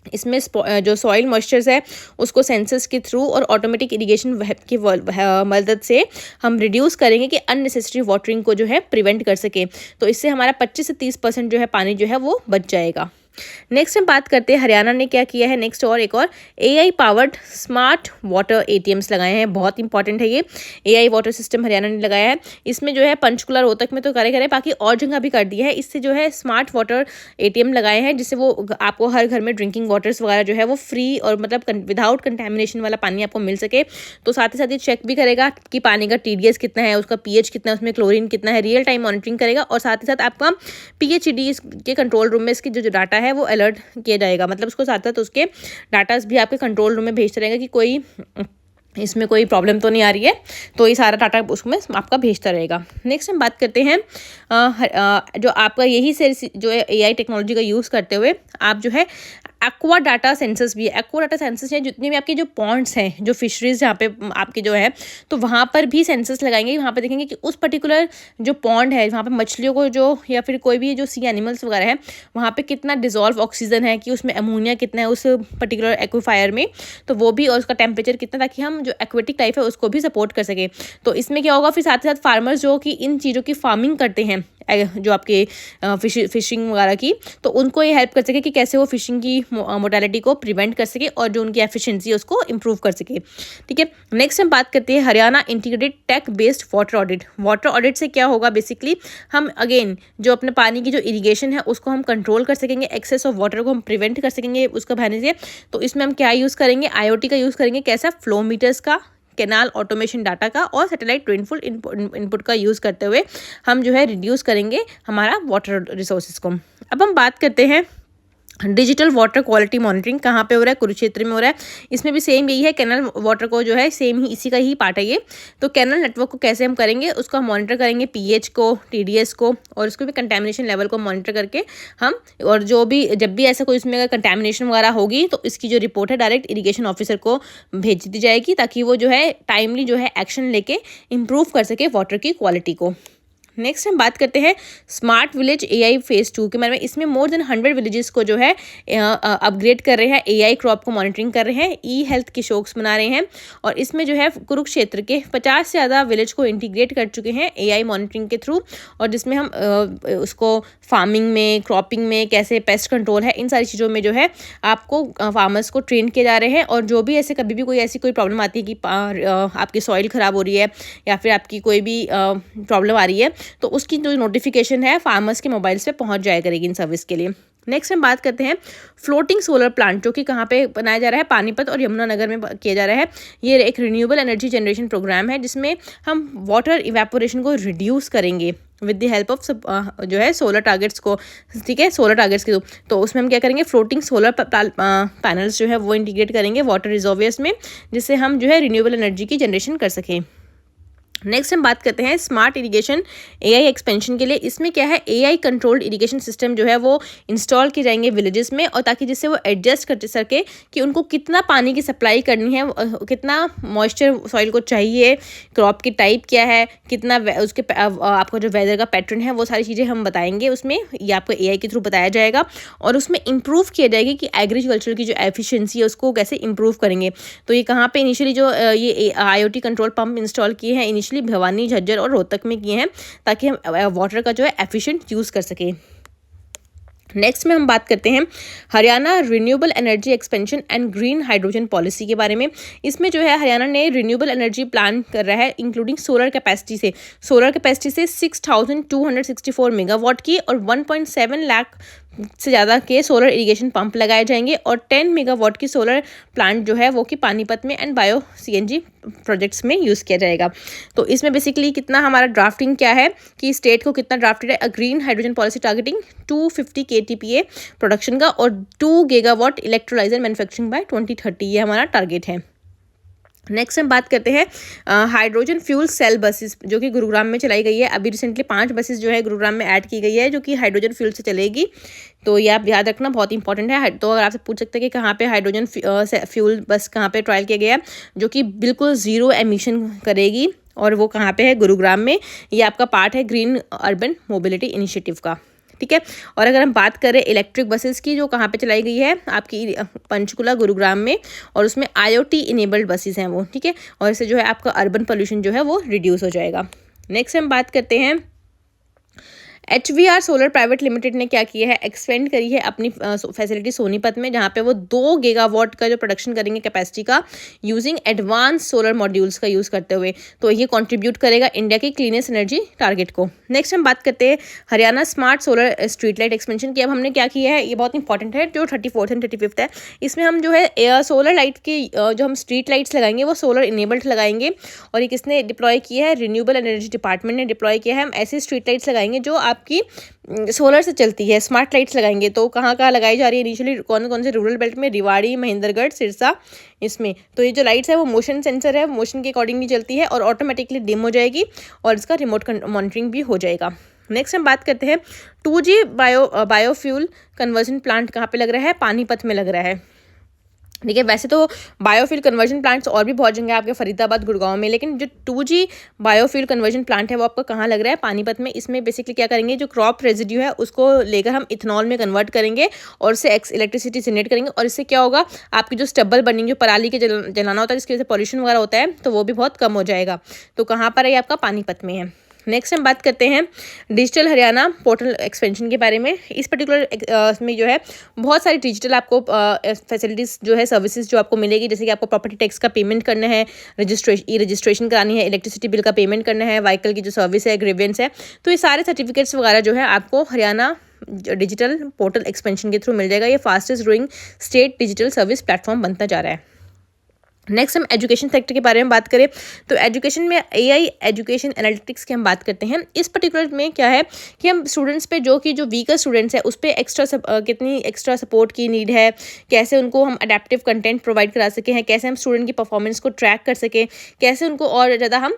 Speaker 1: इसमें जो सॉइल मॉइस्चर्स है उसको सेंसर्स के थ्रू और ऑटोमेटिक इरिगेशन की मदद से हम रिड्यूस करेंगे कि अननेसेसरी वाटरिंग को जो है प्रिवेंट कर सके। तो इससे हमारा 25 से 30% जो है पानी जो है वो बच जाएगा। नेक्स्ट हम बात करते हैं हरियाणा ने क्या किया है। नेक्स्ट और एक और AI powered smart water ATMs लगाए हैं। बहुत इंपॉर्टेंट है ये AI वाटर सिस्टम हरियाणा ने लगाया है। इसमें जो है पंचकुला, रोहतक में तो करे बाकी और जगह भी कर दिया है। इससे जो है स्मार्ट वाटर ATM लगाए हैं, जिससे वो आपको हर घर में ड्रिंकिंग वाटर्स वगैरह जो है वो फ्री और मतलब विदाउट कंटेमिनेशन वाला पानी आपको मिल सके। तो साथ ही साथ ये चेक भी करेगा कि पानी का TDS कितना है, उसका pH कितना है, उसमें क्लोरीन कितना है, रियल टाइम मॉनिटरिंग करेगा। और साथ ही साथ आपका PHED के कंट्रोल रूम में इसकी जो डाटा है वो अलर्ट किया जाएगा, मतलब उसको साथ साथ उसके डाटास भी आपके कंट्रोल रूम में भेजते रहेगा कि कोई इसमें कोई प्रॉब्लम तो नहीं आ रही है। तो ये सारा डाटा उसमें आपका भेजता रहेगा। नेक्स्ट हम बात करते हैं जो आपका यही से जो AI टेक्नोलॉजी का यूज़ करते हुए आप जो है एक्वा डाटा सेंसर्स भी है। एक्वा डाटा सेंसर्स हैं जितने भी आपके जो पॉन्ड्स हैं, जो फिशरीज जहाँ पे आपके जो है, तो वहाँ पर भी सेंसर्स लगाएंगे। वहाँ पर देखेंगे कि उस पर्टिकुलर जो पॉन्ड है, वहाँ पे मछलियों को जो, या फिर कोई भी जो सी एनिमल्स वगैरह है, वहाँ पे कितना डिजॉल्व ऑक्सीजन है, कि उसमें अमोनिया कितना है उस पर्टिकुलर एक्वाफायर में, तो वो भी, और उसका टेम्परेचर कितना, ताकि हम जो एक्वेटिक लाइफ है उसको भी सपोर्ट कर सके। तो इसमें क्या होगा, फिर साथ ही साथ फार्मर्स जो कि इन चीज़ों की फार्मिंग करते हैं, जो आपके फिशिंग वगैरह की, तो उनको ये हेल्प कर सके कि कैसे वो फिशिंग की मोर्टेलिटी को प्रिवेंट कर सके और जो उनकी एफिशिएंसी है उसको इम्प्रूव कर सके। ठीक है, नेक्स्ट हम बात करते हैं Haryana integrated tech based water audit. Water audit से क्या होगा, बेसिकली हम अगेन जो अपने पानी की जो इरिगेशन है उसको हम कंट्रोल कर सकेंगे, एक्सेस ऑफ वाटर को हम प्रिवेंट कर सकेंगे उसका बहने से। तो इसमें हम क्या यूज़ करेंगे, IoT का यूज़ करेंगे। कैसा, फ्लो मीटर्स का, कैनाल ऑटोमेशन डाटा का और सैटेलाइट रेनफॉल इनपुट का यूज़ करते हुए हम जो है रिड्यूस करेंगे हमारा वाटर रिसोर्सेज को। अब हम बात करते हैं डिजिटल वाटर क्वालिटी मॉनिटरिंग। कहाँ पे हो रहा है, कुरुक्षेत्र में हो रहा है। इसमें भी सेम यही है, कैनल वाटर को जो है सेम ही इसी का ही पार्ट है ये। तो कैनल नेटवर्क को कैसे हम करेंगे, उसको हम मॉनिटर करेंगे, pH को, TDS को, और उसको भी कंटेमिनेशन लेवल को मॉनिटर करके हम, और जो भी जब भी ऐसा कोई उसमें अगर कंटेमिनेशन वगैरह होगी तो इसकी जो रिपोर्ट है डायरेक्ट इरीगेशन ऑफिसर को भेज दी जाएगी, ताकि वो जो है टाइमली जो है एक्शन लेके इम्प्रूव कर सके वाटर की क्वालिटी को। नेक्स्ट हम बात करते हैं स्मार्ट विलेज AI फेज़ 2 के बारे में। इसमें मोर देन 100 विलेजेस को जो है अपग्रेड कर रहे हैं, AI क्रॉप को मॉनिटरिंग कर रहे हैं, हेल्थ की शोक्स बना रहे हैं। और इसमें जो है कुरुक्षेत्र के 50 से ज़्यादा विलेज को इंटीग्रेट कर चुके हैं AI मॉनिटरिंग के थ्रू, और जिसमें हम उसको फार्मिंग में, क्रॉपिंग में, कैसे पेस्ट कंट्रोल है, इन सारी चीज़ों में जो है आपको फार्मर्स को ट्रेन किए जा रहे हैं। और जो भी ऐसे कभी भी कोई ऐसी कोई प्रॉब्लम आती है कि आपकी सॉइल ख़राब हो रही है या फिर आपकी कोई भी प्रॉब्लम आ रही है, तो उसकी जो नोटिफिकेशन है फार्मर्स के मोबाइल्स पे पहुंच जाया करेगी इन सर्विस के लिए। नेक्स्ट हम बात करते हैं फ्लोटिंग सोलर प्लांट, जो कि कहाँ पे बनाया जा रहा है, पानीपत और यमुनानगर में किया जा रहा है। ये एक रिन्यूएबल एनर्जी जनरेशन प्रोग्राम है, जिसमें हम वाटर इवेपोरेशन को रिड्यूस करेंगे विद द हेल्प ऑफ जो है सोलर टारगेट्स को। ठीक है, सोलर टारगेट्स के तो उसमें हम क्या करेंगे, फ्लोटिंग सोलर पैनल्स जो है वो इंटीग्रेट करेंगे वाटर रिजर्वियर्स में, जिससे हम जो है रिन्यूएबल एनर्जी की जनरेशन कर सकें। नेक्स्ट हम बात करते हैं स्मार्ट इरिगेशन एआई एक्सपेंशन के लिए। इसमें क्या है, एआई कंट्रोल्ड इरिगेशन सिस्टम जो है वो इंस्टॉल किए जाएंगे विलेजेस में, और ताकि जिससे वो एडजस्ट कर सके कि उनको कितना पानी की सप्लाई करनी है, कितना मॉइस्चर सॉइल को चाहिए, क्रॉप की टाइप क्या है, कितना उसके आपका जो वेदर का पैटर्न है, वो सारी चीज़ें हम बताएंगे उसमें, ये आपको एआई के थ्रू बताया जाएगा। और उसमें इम्प्रूव किया जाएगी कि एग्रीकल्चर की जो एफिशिएंसी है उसको कैसे इम्प्रूव करेंगे। तो ये कहाँ पे इनिशियली जो ये IoT कंट्रोल पंप इंस्टॉल किए हैं, इनिशियली भिवानी, झज्जर और रोहतक में किए हैं, ताकि हम वाटर का जो है एफिशिएंट यूज़ कर सकें। नेक्स्ट में हम बात करते हैं Haryana renewable energy expansion and green hydrogen policy के बारे में। इसमें जो है हरियाणा ने रिन्यूएबल एनर्जी प्लान कर रहा है, इंक्लूडिंग सोलर कैपेसिटी से 6,264 मेगावाट की और 1.7 लाख से ज़्यादा के सोलर इरिगेशन पंप लगाए जाएंगे, और 10 मेगावाट की सोलर प्लांट जो है वो कि पानीपत में एंड बायो CNG प्रोजेक्ट्स में यूज़ किया जाएगा। तो इसमें बेसिकली कितना हमारा ड्राफ्टिंग क्या है कि स्टेट को कितना ड्राफ्टेड है, a green hydrogen policy targeting 250 KTPA production का और 2 गीगावाट इलेक्ट्रोलाइजर मैन्युफैक्चरिंग बाय 2030, ये हमारा टारगेट है। नेक्स्ट हम बात करते हैं हाइड्रोजन फ्यूल सेल बसेस, जो कि गुरुग्राम में चलाई गई है। अभी रिसेंटली 5 बसेस जो है गुरुग्राम में ऐड की गई है, जो कि हाइड्रोजन फ्यूल से चलेगी। तो ये आप याद रखना, बहुत इंपॉर्टेंट है। तो अगर आपसे पूछ सकते हैं कि कहाँ पे हाइड्रोजन फ्यूल बस कहाँ पे ट्रायल किया गया है, जो कि बिल्कुल ज़ीरो एमिशन करेगी, और वो कहाँ पे है, गुरुग्राम में। ये आपका पार्ट है ग्रीन अर्बन मोबिलिटी इनिशिएटिव का, ठीक है। और अगर हम बात करें इलेक्ट्रिक बसेस की, जो कहाँ पे चलाई गई है, आपकी पंचकुला गुरुग्राम में, और उसमें IoT इनेबल्ड बसेस हैं वो, ठीक है। और इससे जो है आपका अर्बन पोल्यूशन जो है वो रिड्यूस हो जाएगा। नेक्स्ट हम बात करते हैं HVR सोलर प्राइवेट लिमिटेड ने क्या किया है, एक्सपेंड करी है अपनी फैसिलिटी सोनीपत में, जहाँ पे वो 2 गीगावाट का जो प्रोडक्शन करेंगे कैपेसिटी का, यूजिंग एडवांस सोलर मॉड्यूल्स का यूज़ करते हुए। तो ये कंट्रीब्यूट करेगा इंडिया की क्लीनेस्ट एनर्जी टारगेट को। नेक्स्ट हम बात करते हैं Haryana smart solar street light expansion की। अब हमने क्या किया है, ये बहुत इंपॉर्टेंट है, जो 34th एंड 35th है, इसमें हम जो है सोलर लाइट की जो हम स्ट्रीट लाइट्स लगाएंगे वो सोलर इनेबल्ड लगाएंगे। और ये किसने डिप्लॉय किया है, रिन्यूएबल एनर्जी डिपार्टमेंट ने डिप्लॉय किया है। हम ऐसी स्ट्रीट लाइट्स लगाएंगे जो आपकी सोलर से चलती है, स्मार्ट लाइट्स लगाएंगे। तो कहाँ कहाँ लगाई जा रही है, इनिशियली कौन कौन से रूरल बेल्ट में, रिवाड़ी, महेंद्रगढ़, सिरसा, इसमें। तो ये जो लाइट्स है वो मोशन सेंसर है, मोशन के अकॉर्डिंगली चलती है और ऑटोमेटिकली डिम हो जाएगी, और इसका रिमोट मॉनिटरिंग भी हो जाएगा। नेक्स्ट हम बात करते हैं 2G बायोफ्यूल कन्वर्जन प्लांट कहाँ पे लग रहा है, पानीपत में लग रहा है, ठीक है। वैसे तो बायोफ्यूल कन्वर्जन प्लांट्स और भी बहुत जगह आपके फरीदाबाद, गुड़गांव में, लेकिन जो 2G बायोफ्यूल कन्वर्जन प्लांट है वो आपका कहाँ लग रहा है, पानीपत में। इसमें बेसिकली क्या करेंगे, जो क्रॉप रेजिड्यू है उसको लेकर हम इथेनॉल में कन्वर्ट करेंगे और उससे इलेक्ट्रिसिटी जनरेट करेंगे, और इससे क्या होगा, आपकी जो स्टबल बर्निंग, जो पराली के जलाना होता है जिसकी वजह से पॉल्यूशन वगैरह होता है, तो वो भी बहुत कम हो जाएगा। तो कहाँ पर है, आपका पानीपत में है। नेक्स्ट हम बात करते हैं डिजिटल हरियाणा पोर्टल एक्सपेंशन के बारे में। इस पर्टिकुलर में जो है बहुत सारी डिजिटल आपको फैसिलिटीज़ जो है, सर्विसेज जो आपको मिलेगी, जैसे कि आपको प्रॉपर्टी टैक्स का पेमेंट करना है, रजिस्ट्रेशन करानी है, इलेक्ट्रिसिटी बिल का पेमेंट करना है, व्हीकल की जो सर्विस है, ग्रीवेंस है, तो ये सारे सर्टिफिकेट्स वगैरह जो है आपको हरियाणा डिजिटल पोर्टल एक्सपेंशन के थ्रू मिल जाएगा। ये fastest growing state digital service platform बनता जा रहा है। नेक्स्ट हम एजुकेशन सेक्टर के बारे में बात करें, तो एजुकेशन में AI एजुकेशन एनालिटिक्स की हम बात करते हैं। इस पर्टिकुलर में क्या है कि हम स्टूडेंट्स पे जो वीकर स्टूडेंट्स है उस पर कितनी एक्स्ट्रा सपोर्ट की नीड है, कैसे उनको हम अडेप्टिव कंटेंट प्रोवाइड करा सके हैं, कैसे हम स्टूडेंट की परफॉर्मेंस को ट्रैक कर सकें, कैसे उनको और ज़्यादा हम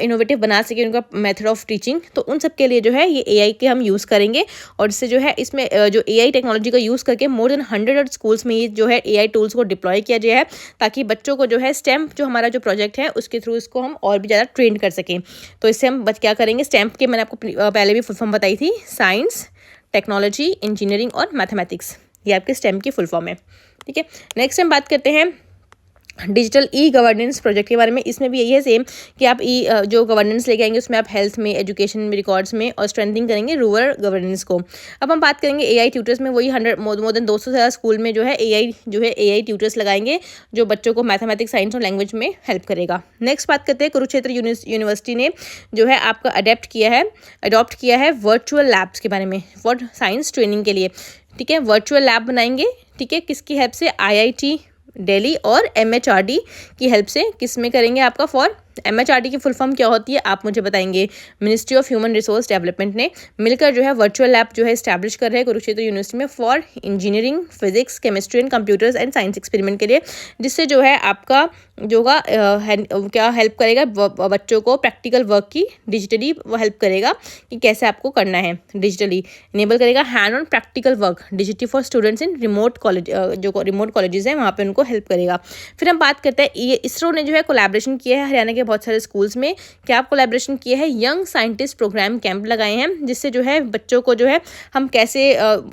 Speaker 1: इनोवेटिव बना सकें उनका मेथड ऑफ टीचिंग। तो उन सब के लिए जो है ये AI के हम यूज़ करेंगे, और इससे जो है इसमें जो AI टेक्नोलॉजी का यूज़ करके मोर देन 100 स्कूल्स में ये जो है AI टूल्स को डिप्लॉय किया गया है, ताकि बच्चों को जो है स्टैम्प जो हमारा जो प्रोजेक्ट है उसके थ्रू इसको हम और भी ज़्यादा ट्रेन कर सकें। तो इससे हम क्या करेंगे, स्टैम्प के मैंने आपको पहले भी फुल फॉर्म बताई थी, साइंस, टेक्नोलॉजी, इंजीनियरिंग और मैथमेटिक्स, ये आपके स्टैम्प की फुल फॉर्म है, ठीक है। नेक्स्ट हम बात करते हैं डिजिटल गवर्नेंस प्रोजेक्ट के बारे में। इसमें भी यही है सेम कि आप जो गवर्नेंस लेके आएंगे उसमें आप हेल्थ में, एजुकेशन में, रिकॉर्ड्स में और स्ट्रेंथनिंग करेंगे रूरल गवर्नेंस को। अब हम बात करेंगे AI ट्यूटर्स में, वही 100 मोर देन 200 से ज़्यादा स्कूल में जो है AI ट्यूटर्स लगाएंगे, जो बच्चों को मैथमेटिक्स, साइंस और लैंग्वेज में हेल्प करेगा। नेक्स्ट बात करते हैं कुरुक्षेत्र यूनिवर्सिटी ने जो है आपका अडॉप्ट किया है वर्चुअल लैब्स के बारे में फॉर साइंस ट्रेनिंग के लिए, ठीक है। वर्चुअल लैब बनाएंगे, ठीक है, किसकी हेल्प से, IIT दिल्ली और MHRD की हेल्प से। किस में करेंगे, आपका फॉर MHRD की फुल फॉर्म क्या होती है आप मुझे बताएंगे। Ministry of human resource development ने मिलकर जो है वर्चुअल लैब जो है इस्टेब्लिश कर रहे हैं कुरुक्षेत्र यूनिवर्सिटी में for engineering, physics, chemistry and computers and science experiment के लिए, जिससे जो है आपका जो होगा क्या हेल्प करेगा बच्चों को प्रैक्टिकल वर्क की डिजिटली वो हेल्प करेगा कि कैसे आपको करना है, डिजिटली इनेबल करेगा hand on practical work digitally for students in remote college, जो रिमोट कॉलेजेस हैं वहाँ पे उनको हेल्प करेगा। फिर हम बात करते हैं ये इसरो ने जो है कोलैबोरेशन किया है हरियाणा के बहुत सारे स्कूल्स में। क्या कोलैबोरेशन किया है, यंग साइंटिस्ट प्रोग्राम कैंप लगाए हैं, जिससे जो है बच्चों को जो है हम कैसे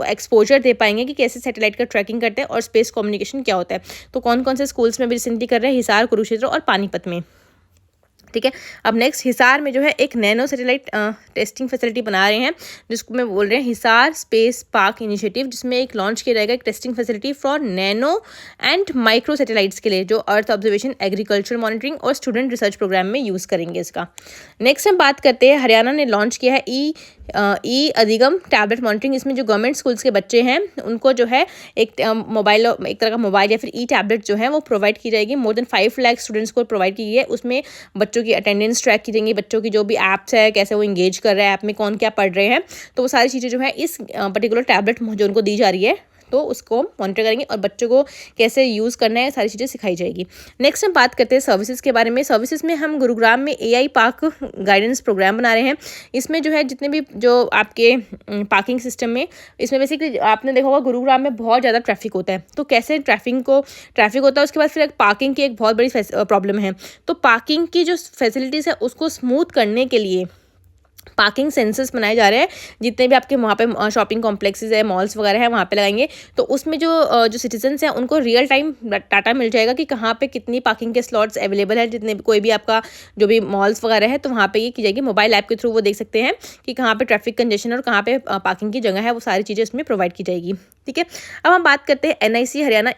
Speaker 1: एक्सपोजर दे पाएंगे कि कैसे सैटेलाइट का ट्रैकिंग करते हैं और स्पेस कम्युनिकेशन क्या होता है। तो कौन कौन से स्कूल्स में भी रिसेंटली कर रहे हैं, हिसार, कुरुक्षेत्र और पानीपत में। ठीक है, अब नेक्स्ट हिसार में जो है एक नैनो सैटेलाइट टेस्टिंग फैसिलिटी बना रहे हैं, जिसको मैं बोल रहे हैं हिसार स्पेस पार्क इनिशिएटिव, जिसमें एक लॉन्च किया जाएगा एक testing facility for nano and micro satellites के लिए, जो अर्थ ऑब्जर्वेशन, एग्रीकल्चर मॉनिटरिंग और स्टूडेंट रिसर्च प्रोग्राम में यूज़ करेंगे इसका। नेक्स्ट हम बात करते हैं, हरियाणा ने लॉन्च किया है ई अधिगम टैबलेट मॉनिटरिंग। इसमें जो गवर्नमेंट स्कूल्स के बच्चे हैं उनको जो है एक मोबाइल, एक तरह का मोबाइल या फिर ई टैबलेट जो है वो प्रोवाइड की जाएगी। मोर देन 5 लाख स्टूडेंट्स को प्रोवाइड की गई है। उसमें बच्चों की अटेंडेंस ट्रैक की जाएंगी, बच्चों की जो भी ऐप्स है कैसे वो इंगेज कर रहे हैं, ऐप में कौन क्या पढ़ रहे हैं, तो वो सारी चीज़ें जो है इस पर्टिकुलर टैबलेट जो उनको दी जा रही है तो उसको मॉनिटर करेंगे और बच्चों को कैसे यूज़ करना है सारी चीज़ें सिखाई जाएगी। नेक्स्ट हम बात करते हैं सर्विसेज के बारे में। सर्विसेज में हम गुरुग्राम में AI पार्क गाइडेंस प्रोग्राम बना रहे हैं। इसमें जो है जितने भी जो आपके पार्किंग सिस्टम में, इसमें बेसिकली आपने देखा होगा गुरुग्राम में बहुत ज़्यादा ट्रैफिक होता है, तो कैसे ट्रैफिक होता है, उसके बाद फिर पार्किंग की एक बहुत बड़ी प्रॉब्लम है। तो पार्किंग की जो फैसिलिटीज़ है उसको स्मूथ करने के लिए पार्किंग सेंसर्स बनाए जा रहे हैं, जितने भी आपके वहाँ पे शॉपिंग कॉम्प्लेक्सेस है, मॉल्स वगैरह है, वहाँ पे लगाएंगे। तो उसमें जो सिटीजन्स हैं उनको रियल टाइम डाटा मिल जाएगा कि कहाँ पे कितनी पार्किंग के स्लॉट्स अवेलेबल है, जितने भी कोई भी आपका जो भी मॉल्स वगैरह है तो वहाँ पे ये की जाएगी। मोबाइल ऐप के थ्रू वो देख सकते हैं कि कहाँ पे ट्रैफिक कंजेशन और कहाँ पे पार्किंग की जगह है, वो सारी चीज़ें इसमें प्रोवाइड की जाएगी। ठीक है, अब हम बात करते हैं NIC हरियाणा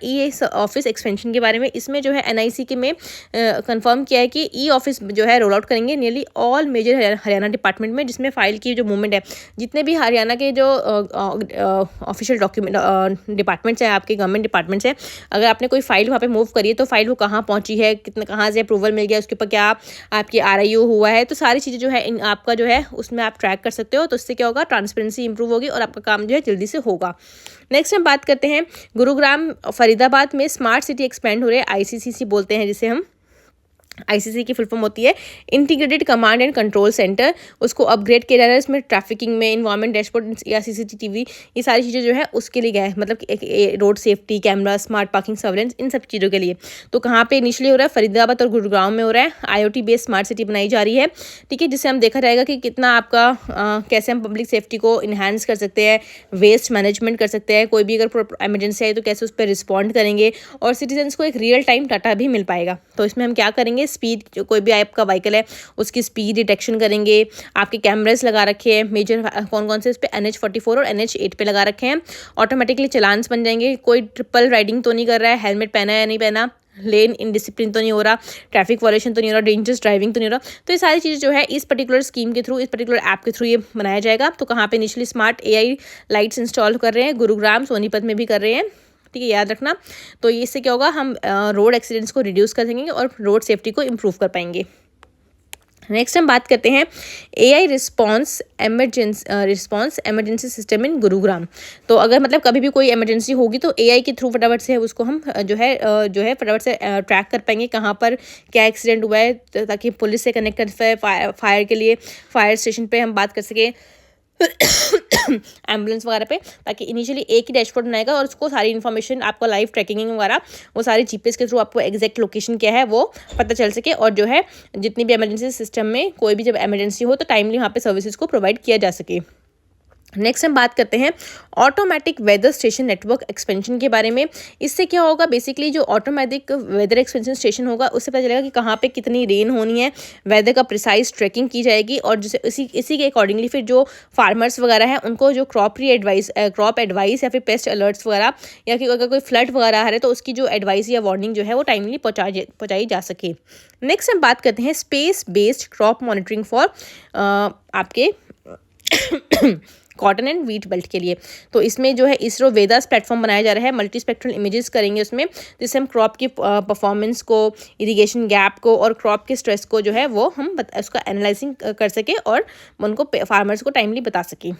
Speaker 1: ऑफिस एक्सपेंशन के बारे में। इसमें जो है NIC के में कंफर्म किया है कि ऑफिस जो है रोल आउट करेंगे nearly all major Haryana department में, जिसमें फाइल की जो मूवमेंट है, जितने भी हरियाणा के जो ऑफिशियल डॉक्यूमेंट डिपार्टमेंट्स हैं, आपके गवर्नमेंट डिपार्टमेंट्स हैं, अगर आपने कोई फाइल वहाँ पे मूव करी है तो फाइल वो कहाँ पहुँची है, कितना कहाँ से अप्रूवल मिल गया, उसके ऊपर क्या आपकी RIO हुआ है, तो सारी चीज़ें जो है आपका जो है उसमें आप ट्रैक कर सकते हो। तो इससे क्या होगा, ट्रांसपेरेंसी इंप्रूव होगी और आपका काम जो है जल्दी से होगा। नेक्स्ट हम बात करते हैं गुरुग्राम फरीदाबाद में स्मार्ट सिटी एक्सपेंड हो रहे हैं, ICCC बोलते हैं जिसे हम। ICC की फुल फॉर्म होती है integrated command and control centre. उसको अपग्रेड किया जा रहा है, इसमें ट्रैफिकिंग में इन्वायरमेंट डैशबोर्ड या CCTV ये सारी चीज़ें जो है उसके लिए गया है, मतलब कि road safety camera, smart parking surveillance, इन सब चीज़ों के लिए। तो कहाँ पे इनिशियली हो रहा है, फरीदाबाद और गुरुग्राम में हो रहा है। IoT बेस्ड स्मार्ट सिटी बनाई जा रही है। ठीक है, जिससे हम देखा जाएगा कि कितना आपका कैसे हम पब्लिक सेफ्टी को इन्हांस कर सकते हैं, वेस्ट मैनेजमेंट कर सकते हैं, कोई भी अगर इमरजेंसी आई तो कैसे उस पर रिस्पॉन्ड करेंगे, और सिटीजन्स को एक रियल टाइम डाटा भी मिल पाएगा। तो इसमें हम क्या करेंगे, स्पीड, जो कोई भी आपका व्हीकल है उसकी स्पीड डिटेक्शन करेंगे। आपके कैमरास लगा रखे हैं मेजर, कौन कौन से इस पे NH44 और NH8 पे लगा रखे हैं। ऑटोमेटिकली चलान्स बन जाएंगे, कोई ट्रिपल राइडिंग तो नहीं कर रहा है, हेलमेट पहना है या नहीं पहना, लेन इनडिसिप्लिन तो नहीं हो रहा, ट्रैफिक वायलेशन तो नहीं हो रहा, डेंजरस ड्राइविंग तो नहीं हो रहा। तो ये सारी चीज़ें जो है इस पर्टिकुलर स्कीम के थ्रू, इस पर्टिकुलर ऐप के थ्रू ये बनाया जाएगा। तो कहाँ पे initially smart AI lights install कर रहे हैं, गुरुग्राम सोनीपत में भी कर रहे हैं। ठीक है, याद रखना। तो इससे क्या होगा, हम रोड एक्सीडेंट्स को रिड्यूस कर सकेंगे और रोड सेफ्टी को इम्प्रूव कर पाएंगे। नेक्स्ट हम बात करते हैं AI response emergency system in Gurugram. तो अगर मतलब कभी भी कोई इमरजेंसी होगी तो AI के थ्रू फटाफट से उसको हम जो है फटाफट से ट्रैक कर पाएंगे कहाँ पर क्या एक्सीडेंट हुआ है, ताकि पुलिस से कनेक्ट कर फायर के लिए फायर स्टेशन पे हम बात कर सकें एम्बुलेंस वगैरह पे, ताकि इनिशियली एक ही डैशबोर्ड बनाएगा और उसको सारी इन्फॉर्मेशन आपको लाइव ट्रैकिंग वगैरह वो सारी GPS के थ्रू आपको एग्जैक्ट लोकेशन क्या है वो पता चल सके, और जो है जितनी भी इमरजेंसी सिस्टम में कोई भी जब इमरजेंसी हो तो टाइमली वहाँ पे सर्विसेज को प्रोवाइड किया जा सके। नेक्स्ट हम बात करते हैं automatic weather station network expansion के बारे में। इससे क्या होगा, बेसिकली जो ऑटोमेटिक वेदर एक्सपेंशन स्टेशन होगा उससे पता चलेगा कि कहाँ पे कितनी रेन होनी है, वेदर का प्रिसाइज ट्रैकिंग की जाएगी, और जैसे इसी के अकॉर्डिंगली फिर जो फार्मर्स वगैरह हैं उनको जो क्रॉप एडवाइस या फिर पेस्ट अलर्ट्स वगैरह, या कि अगर कोई फ्लड वगैरह आ रहा है तो उसकी जो एडवाइस या वार्निंग जो है वो टाइमली पहुँचाई जा सके। नेक्स्ट हम बात करते हैं space based crop monitoring for आपके कॉटन एंड व्हीट बेल्ट के लिए। तो इसमें जो है इसरो वेदास प्लेटफॉर्म बनाया जा रहा है, मल्टी स्पेक्ट्रल इमेजेस करेंगे उसमें, जिससे हम क्रॉप की परफॉर्मेंस को, इरिगेशन गैप को और क्रॉप के स्ट्रेस को जो है वो हम उसका एनालाइजिंग कर सके और उनको फार्मर्स को टाइमली बता सकें।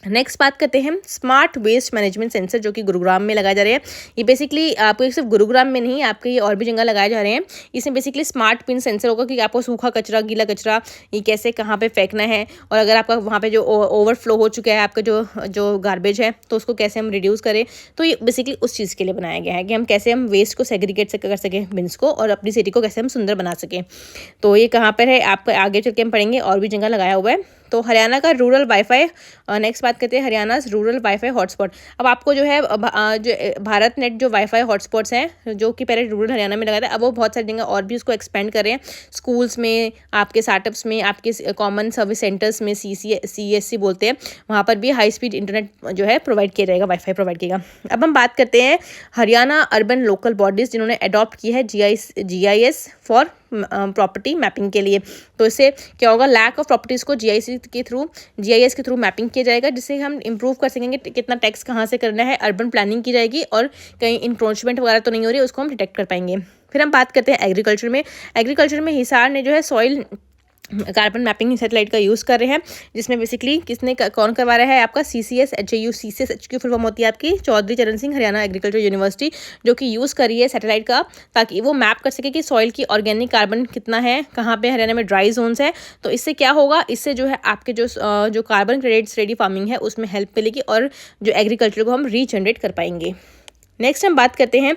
Speaker 1: नेक्स्ट बात करते हैं हम स्मार्ट वेस्ट मैनेजमेंट सेंसर, जो कि गुरुग्राम में लगाए जा रहे हैं। ये बेसिकली आपको सिर्फ गुरुग्राम में नहीं, आपके ये और भी जगह लगाए जा रहे हैं। इसमें बेसिकली स्मार्ट पिन सेंसर होगा कि आपको सूखा कचरा, गीला कचरा ये कैसे कहाँ पे फेंकना है, और अगर आपका वहाँ पे जो ओवरफ्लो हो चुका है आपका जो गार्बेज है, तो उसको कैसे हम रिड्यूस करें। तो ये बेसिकली उस चीज़ के लिए बनाया गया है कि हम कैसे हम वेस्ट को सेग्रीगेट कर सकें बिन्स को, और अपनी सिटी को कैसे हम सुंदर बना सकें। तो ये कहाँ पर है आपका आगे चल के हम पढ़ेंगे, और भी जगह लगाया हुआ है। तो हरियाणा का रूरल वाईफाई, नेक्स्ट बात करते हैं हरियाणा रूरल वाईफाई हॉटस्पॉट। अब आपको जो है जो भारत नेट जो वाईफाई हॉटस्पॉट्स हैं, जो कि पहले रूरल हरियाणा में लगाए थे, अब वो बहुत सारी जगह और भी उसको एक्सपेंड कर रहे हैं। स्कूल्स में, आपके स्टार्टअप्स में, आपके कॉमन सर्विस सेंटर्स में, CSC बोलते हैं, वहाँ पर भी हाई स्पीड इंटरनेट जो है प्रोवाइड किया जाएगा, वाईफाई प्रोवाइड किएगा। अब हम बात करते हैं हरियाणा अर्बन लोकल बॉडीज़, जिन्होंने अडॉप्ट की है GIS फॉर प्रॉपर्टी मैपिंग के लिए। तो इससे क्या होगा, लैक ऑफ प्रॉपर्टीज़ को GIS के थ्रू मैपिंग किया जाएगा, जिससे हम इंप्रूव कर सकेंगे कितना टैक्स कहाँ से करना है, अर्बन प्लानिंग की जाएगी, और कहीं इंक्रोचमेंट वगैरह तो नहीं हो रही है, उसको हम डिटेक्ट कर पाएंगे। फिर हम बात करते हैं एग्रीकल्चर में हिसार ने जो है सॉइल कार्बन मैपिंग सैटेलाइट का यूज़ कर रहे हैं, जिसमें बेसिकली कौन करवा रहा है, आपका CCSHU की फुल फॉर्म होती है आपकी चौधरी चरण सिंह हरियाणा एग्रीकल्चर यूनिवर्सिटी, जो कि यूज़ कर रही है सैटेलाइट का, ताकि वो मैप कर सके कि सॉइल की ऑर्गेनिक कार्बन कितना है, कहाँ पे हरियाणा में ड्राई जोन्स है। तो इससे क्या होगा, इससे जो है आपके जो कार्बन क्रेडिट्स रेडी फार्मिंग है उसमें हेल्प मिलेगी, और जो एग्रीकल्चर को हम रीजनरेट कर पाएंगे। नेक्स्ट हम बात करते हैं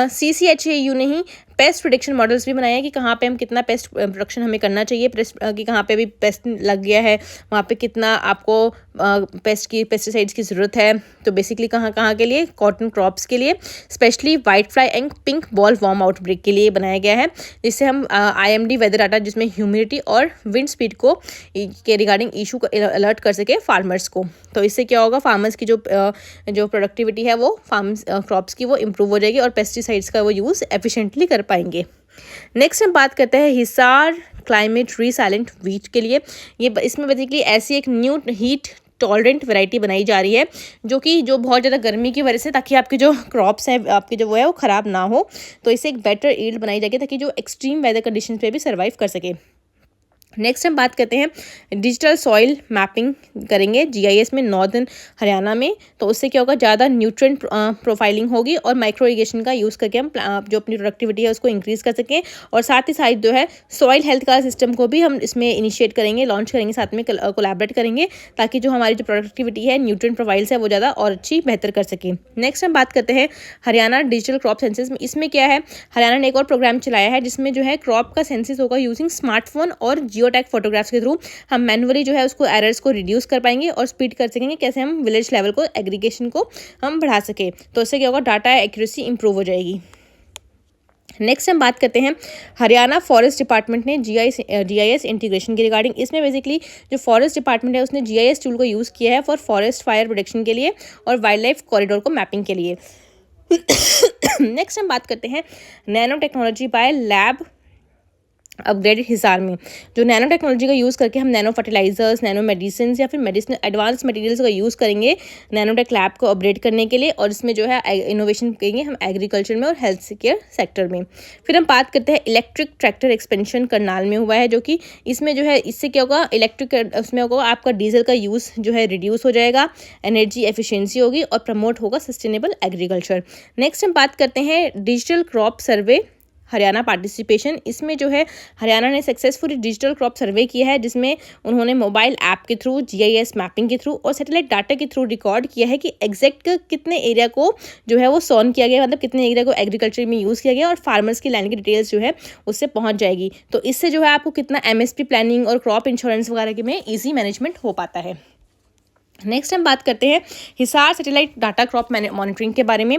Speaker 1: CCHAU ने ही पेस्ट प्रोडक्शन मॉडल्स भी बनाए हैं कि कहाँ पे हम कितना पेस्ट प्रोडक्शन हमें करना चाहिए, कि कहाँ पे भी पेस्ट लग गया है, वहाँ पे कितना आपको पेस्टिसाइड्स की ज़रूरत है। तो बेसिकली कहाँ कहाँ के लिए, कॉटन क्रॉप्स के लिए, specially white fly and pink ball warm outbreak के लिए बनाया गया है, जिससे हम IMD वेदर डाटा, जिसमें ह्यूमिडिटी और विंड स्पीड को के रिगार्डिंग इशू को अलर्ट कर सके फार्मर्स को। तो इससे क्या होगा, फार्मर्स की जो प्रोडक्टिविटी है वो क्रॉप्स की वो इम्प्रूव हो जाएगी, और पेस्टिसाइड्स का वो यूज़ एफिशिएंटली कर पाएंगे। नेक्स्ट हम बात करते हैं हिसार क्लाइमेट रीसाइलेंट व्हीट के लिए। ये इसमें बेसिकली ऐसी एक न्यू हीट टॉलरेंट वैरायटी बनाई जा रही है, जो बहुत ज़्यादा गर्मी की वजह से, ताकि आपके जो क्रॉप्स है आपके जो वो है वो ख़राब ना हो। तो इससे एक बेटर ईल्ड बनाई जाएगी, ताकि जो एक्सट्रीम वेदर कंडीशन पे भी सर्वाइव कर सके। नेक्स्ट हम बात करते हैं डिजिटल सॉइल मैपिंग करेंगे GIS में नॉर्दर्न हरियाणा में। तो उससे क्या होगा, ज़्यादा न्यूट्रिएंट प्रोफाइलिंग होगी, और माइक्रो इरिगेशन का यूज़ करके हम जो अपनी प्रोडक्टिविटी है उसको इंक्रीज़ कर सकें। और साथ ही साथ जो है सॉइल हेल्थ का सिस्टम को भी हम इसमें इनिशिएट करेंगे, लॉन्च करेंगे, साथ में कोलैबोरेट करेंगे, ताकि जो हमारी जो प्रोडक्टिविटी है, न्यूट्रिएंट प्रोफाइल्स है, वो ज़्यादा और अच्छी बेहतर कर सकें। नेक्स्ट हम बात करते हैं हरियाणा डिजिटल क्रॉप सेंसस में। इसमें क्या है, हरियाणा ने एक और प्रोग्राम चलाया है, जिसमें जो है क्रॉप का सेंसस होगा यूजिंग स्मार्टफोन और जियोटैग फोटोग्राफ्स के थ्रू। हम मैनुअली जो है उसको एरर्स को रिड्यूस कर पाएंगे, और स्पीड कर सकेंगे, कैसे हम विलेज लेवल को एग्रीगेशन को हम बढ़ा सके। तो इससे क्या होगा, डाटा एक्यूरेसी इंप्रूव हो जाएगी। नेक्स्ट हम बात करते हैं हरियाणा फॉरेस्ट डिपार्टमेंट ने GIS इंटीग्रेशन के रिगार्डिंग। इसमें बेसिकली जो फॉरेस्ट डिपार्टमेंट है उसने GIS टूल को यूज़ किया है फॉर फॉरेस्ट फायर प्रोटेक्शन के लिए, और वाइल्ड लाइफ कॉरिडोर को मैपिंग के लिए। नेक्स्ट हम बात करते हैं nano technology by lab upgraded Hisar में। जो नैनो टेक्नोलॉजी का यूज़ करके हम नैनो फर्टिलाइजर्स, नैनो मेडिसिन या फिर मेडिसिन एडवांस मटेरियल्स का यूज़ करेंगे नैनोटेक लैब को अपग्रेड करने के लिए, और इसमें जो है इनोवेशन करेंगे हम एग्रीकल्चर में और हेल्थ केयर सेक्टर में। फिर हम बात करते हैं इलेक्ट्रिक ट्रैक्टर एक्सपेंशन करनाल में हुआ है, जो कि इसमें जो है इससे क्या होगा, इलेक्ट्रिक उसमें होगा आपका डीजल का यूज़ जो है रिड्यूस हो जाएगा, एनर्जी एफिशिएंसी होगी, और प्रमोट होगा सस्टेनेबल एग्रीकल्चर। नेक्स्ट हम बात करते हैं digital crop survey Haryana participation. इसमें जो है हरियाणा ने सक्सेसफुली डिजिटल क्रॉप सर्वे किया है, जिसमें उन्होंने मोबाइल ऐप के थ्रू, GIS मैपिंग के थ्रू और सैटेलाइट डाटा के थ्रू रिकॉर्ड किया है कि एग्जैक्ट कितने एरिया को जो है वो सोन किया गया, मतलब कितने एरिया को एग्रीकल्चर में यूज़ किया गया, और फार्मर्स की लैंड की डिटेल्स जो है उससे पहुँच जाएगी। तो इससे जो है आपको कितना MSP प्लानिंग और क्रॉप इंश्योरेंस वगैरह के में ईजी मैनेजमेंट हो पाता है। नेक्स्ट हम बात करते हैं Hisar satellite data crop monitoring के बारे में।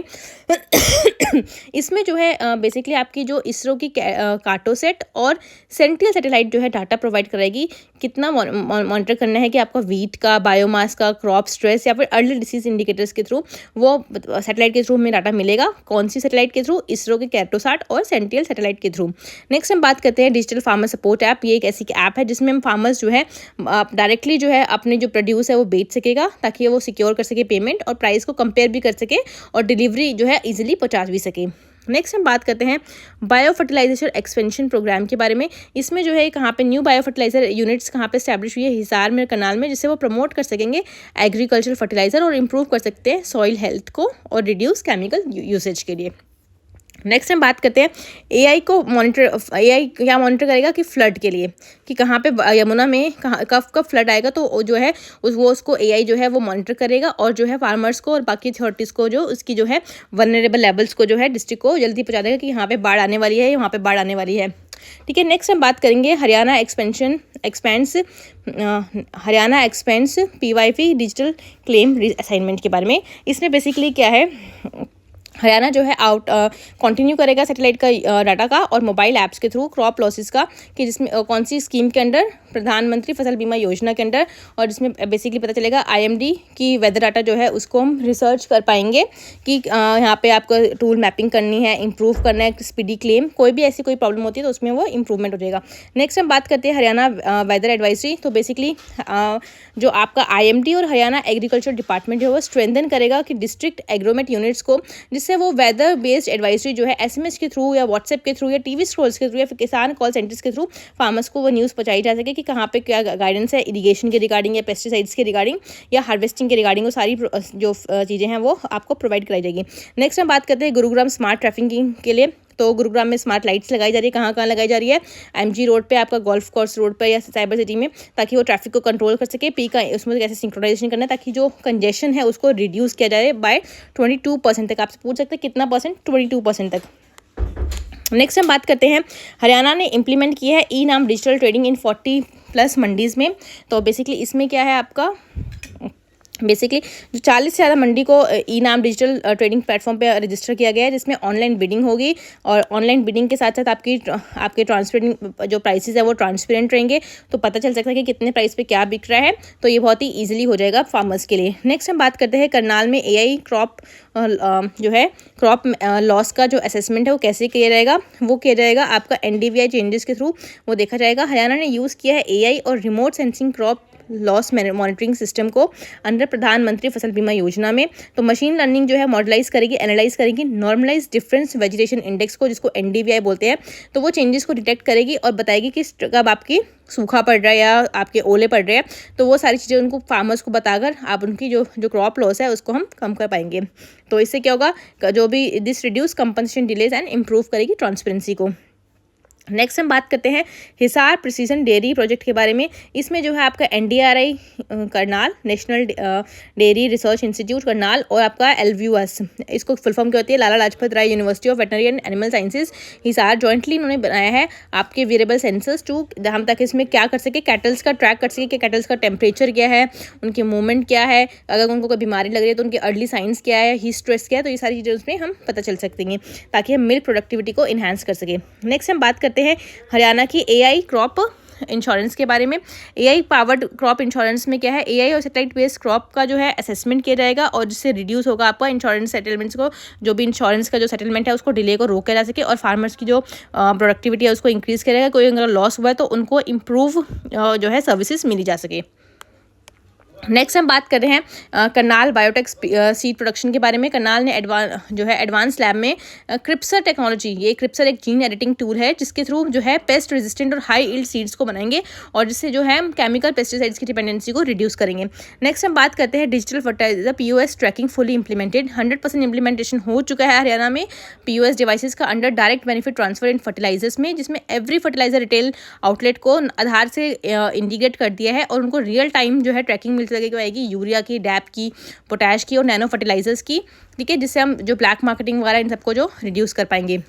Speaker 1: इसमें जो है बेसिकली आपकी जो इसरो की कार्टोसेट और सेंट्रल सैटेलाइट जो है डाटा प्रोवाइड कराएगी। कितना मॉनिटर करना है कि आपका वीट का, बायोमास का, क्रॉप स्ट्रेस या फिर अर्ली डिसीज इंडिकेटर्स के थ्रू वो सैटेलाइट के थ्रू हमें डाटा मिलेगा। कौन सी सैटेलाइट के थ्रू? इसरो के कार्टोसाट और सेंट्रल सैटेलाइट के थ्रू। नेक्स्ट हम बात करते हैं डिजिटल फार्मर सपोर्ट ऐप। ये एक ऐसी ऐप है जिसमें हम फार्मर्स जो है डायरेक्टली जो है अपने जो प्रोड्यूस है वो बेच सकेगा, ताकि वो सिक्योर कर सके पेमेंट और प्राइस को कंपेयर भी कर सके और डिलीवरी जो है इजीली पहुंचा भी सके। नेक्स्ट हम बात करते हैं बायो फर्टिलाइजेशन एक्सपेंशन प्रोग्राम के बारे में। इसमें जो है कहाँ पे न्यू बायो फर्टिलाइजर यूनिट्स कहाँ पे स्टैब्लिश हुई है? हिसार में, करनाल में, जिससे वो प्रमोट कर सकेंगे एग्रीकल्चर फर्टिलाइजर और इम्प्रूव कर सकते हैं सॉइल हेल्थ को और रिड्यूस केमिकल यूसेज के लिए। नेक्स्ट हम बात करते हैं एआई को मॉनिटर। एआई क्या मॉनिटर करेगा कि फ्लड के लिए, कि कहाँ पे यमुना में कब फ्लड आएगा, तो जो है उसको एआई जो है वो मॉनिटर करेगा और जो है फार्मर्स को और बाकी अथॉरिटीज़ को जो उसकी जो है वनरेबल लेवल्स को जो है डिस्ट्रिक्ट को जल्दी पहुँचा देगा कि यहाँ पे बाढ़ आने वाली है, यहाँ पे बाढ़ आने वाली है। ठीक है, नेक्स्ट हम बात करेंगे Haryana expense PYP digital claim assignment के बारे में। इसमें बेसिकली क्या है, हरियाणा जो है कंटिन्यू करेगा सैटेलाइट का डाटा का और मोबाइल ऐप्स के थ्रू क्रॉप लॉसेस का, कि जिसमें कौन सी स्कीम के अंडर? प्रधानमंत्री फसल बीमा योजना के अंडर। और जिसमें बेसिकली पता चलेगा IMD की वेदर डाटा जो है उसको हम रिसर्च कर पाएंगे कि यहाँ पे आपको टूल मैपिंग करनी है, इंप्रूव करना है, स्पीडी क्लेम, कोई भी ऐसी कोई प्रॉब्लम होती है तो उसमें वो इंप्रूवमेंट हो जाएगा। नेक्स्ट हम बात करते हैं हरियाणा वेदर एडवाइजरी। तो बेसिकली जो आपका IMD और हरियाणा एग्रीकल्चर डिपार्टमेंट है वो स्ट्रेंथन करेगा कि डिस्ट्रिक्ट एग्रोमेट यूनिट्स को, जिससे वो वेदर बेस्ड एडवाइजरी जो है SMS के थ्रू या व्हाट्सएप के थ्रू या TV स्क्रॉल्स के थ्रू या फिर किसान कॉल सेंटर्स के थ्रू फार्मर्स को वो न्यूज़ पहुंचाई जा सके कि कहाँ पे क्या गाइडेंस है इरिगेशन के रिगार्डिंग या पेस्टिसाइड्स के रिगार्डिंग या हार्वेस्टिंग के रिगार्डिंग, वो सारी जो चीज़ें हैं वो आपको प्रोवाइड कराई जाएगी। नेक्स्ट हम बात करते हैं गुरुग्राम स्मार्ट ट्रैफिकिंग के लिए। तो गुरुग्राम में स्मार्ट लाइट्स लगाई जा रही है। कहाँ लगाई जा रही है? MG रोड पे, आपका गोल्फ कोर्स रोड पर या साइबर सिटी में, ताकि वो ट्रैफिक को कंट्रोल कर सके। पी का उसमें कैसे सिंक्रोनाइजेशन करना है ताकि जो कंजेशन है उसको रिड्यूस किया जाए बाय 22% तक। आपसे पूछ सकते हैं कितना परसेंट? 22% तक। नेक्स्ट हम बात करते हैं हरियाणा ने इम्प्लीमेंट किया है e-NAM digital trading in 40+ mandis में। तो बेसिकली इसमें क्या है आपका, बेसिकली जो 40 से ज़्यादा मंडी को ई-नाम डिजिटल ट्रेडिंग प्लेटफॉर्म पे रजिस्टर किया गया है, जिसमें ऑनलाइन बिडिंग होगी और ऑनलाइन बिडिंग के साथ साथ आपके ट्रांसपेरेंट जो प्राइसेस है वो ट्रांसपेरेंट रहेंगे, तो पता चल सकता है कि कितने प्राइस पे क्या बिक रहा है। तो ये बहुत ही ईजिली हो जाएगा फार्मर्स के लिए। नेक्स्ट हम बात करते हैं करनाल में AI क्रॉप लॉस का जो असेसमेंट है वो कैसे किया जाएगा? वो किया जाएगा आपका NDVI चेंजेस के थ्रू वो देखा जाएगा। हरियाणा ने यूज़ किया है AI और remote sensing crop loss monitoring system को अंडर प्रधानमंत्री फसल बीमा योजना में। तो मशीन लर्निंग जो है मॉडलाइज करेगी, एनालाइज करेगी नॉर्मलाइज डिफरेंस वेजिटेशन इंडेक्स को, जिसको NDVI बोलते हैं। तो वो चेंजेस को डिटेक्ट करेगी और बताएगी कि कब आपकी सूखा पड़ रहा है या आपके ओले पड़ रहे हैं। तो वो सारी चीज़ें उनको फार्मर्स को बताकर आप उनकी जो क्रॉप लॉस है उसको हम कम कर पाएंगे। तो इससे क्या होगा, जो भी this reduce compensation delays and improve करेगी ट्रांसपेरेंसी को। नेक्स्ट हम बात करते हैं हिसार प्रिसीजन डेयरी प्रोजेक्ट के बारे में। इसमें जो है आपका NDRI Karnal, national dairy research institute Karnal, और आपका LVUS, इसको फुल फॉर्म क्या होती है? Lala Lajpat Rai university of veterinary and animal sciences Hisar, jointly इन्होंने बनाया है आपके वेरिएबल सेंसर्स टू, हम तक इसमें क्या कर सके, कैटल्स का ट्रैक कर सके कि कैटल्स का टेम्परेचर क्या है, उनकी मूवमेंट क्या है, अगर उनको कोई बीमारी लग रही है तो उनके अर्ली साइंस क्या है, हीट स्ट्रेस क्या है, तो ये सारी चीज़ें उसमें हम पता चल सकती हैं ताकि हम मिल्क प्रोडक्टिविटी को इन्हांस कर सके। नेक्स्ट हम बात करते हैं हरियाणा की AI क्रॉप इंश्योरेंस के बारे में। AI पावर्ड क्रॉप इंश्योरेंस में क्या है, AI और सैटेलाइट बेस्ड क्रॉप का जो है असेसमेंट किया जाएगा और जिससे रिड्यूस होगा आपका इंश्योरेंस सेटलमेंट्स को, जो भी इंश्योरेंस का जो सेटलमेंट है उसको डिले को रोका जा सके और फार्मर्स की जो प्रोडक्टिविटी है उसको इंक्रीज़ करेगा। कोई अगर लॉस हुआ है तो उनको इम्प्रूव जो है सर्विसेज मिली जा सके। नेक्स्ट हम बात कर रहे हैं करनाल बायोटेक सीड प्रोडक्शन के बारे में। करनाल ने एडवांस लैब में क्रिप्सर टेक्नोलॉजी, ये क्रिप्सर एक जीन एडिटिंग टूल है जिसके थ्रू जो है पेस्ट रेजिस्टेंट और हाई यील्ड सीड्स को बनाएंगे और जिससे जो है केमिकल पेस्टिसाइड्स की डिपेंडेंसी को रिड्यूस करेंगे। नेक्स्ट हम बात करते हैं digital fertiliser POS tracking fully implemented, 100% implementation हो चुका है हरियाणा में POS डिवाइसेस का under direct benefit transfer in fertilisers में, जिसमें एवरी फर्टिलाइजर रिटेल आउटलेट को आधार से इंटीग्रेट कर दिया है और उनको रियल टाइम जो है ट्रैकिंग मिल सकेगी यूरिया की, डैप की, पोटैश की और नैनो फर्टिलाइजर्स की। ठीक है, जिससे हम जो ब्लैक मार्केटिंग वगैरह इन सबको जो रिड्यूस कर पाएंगे।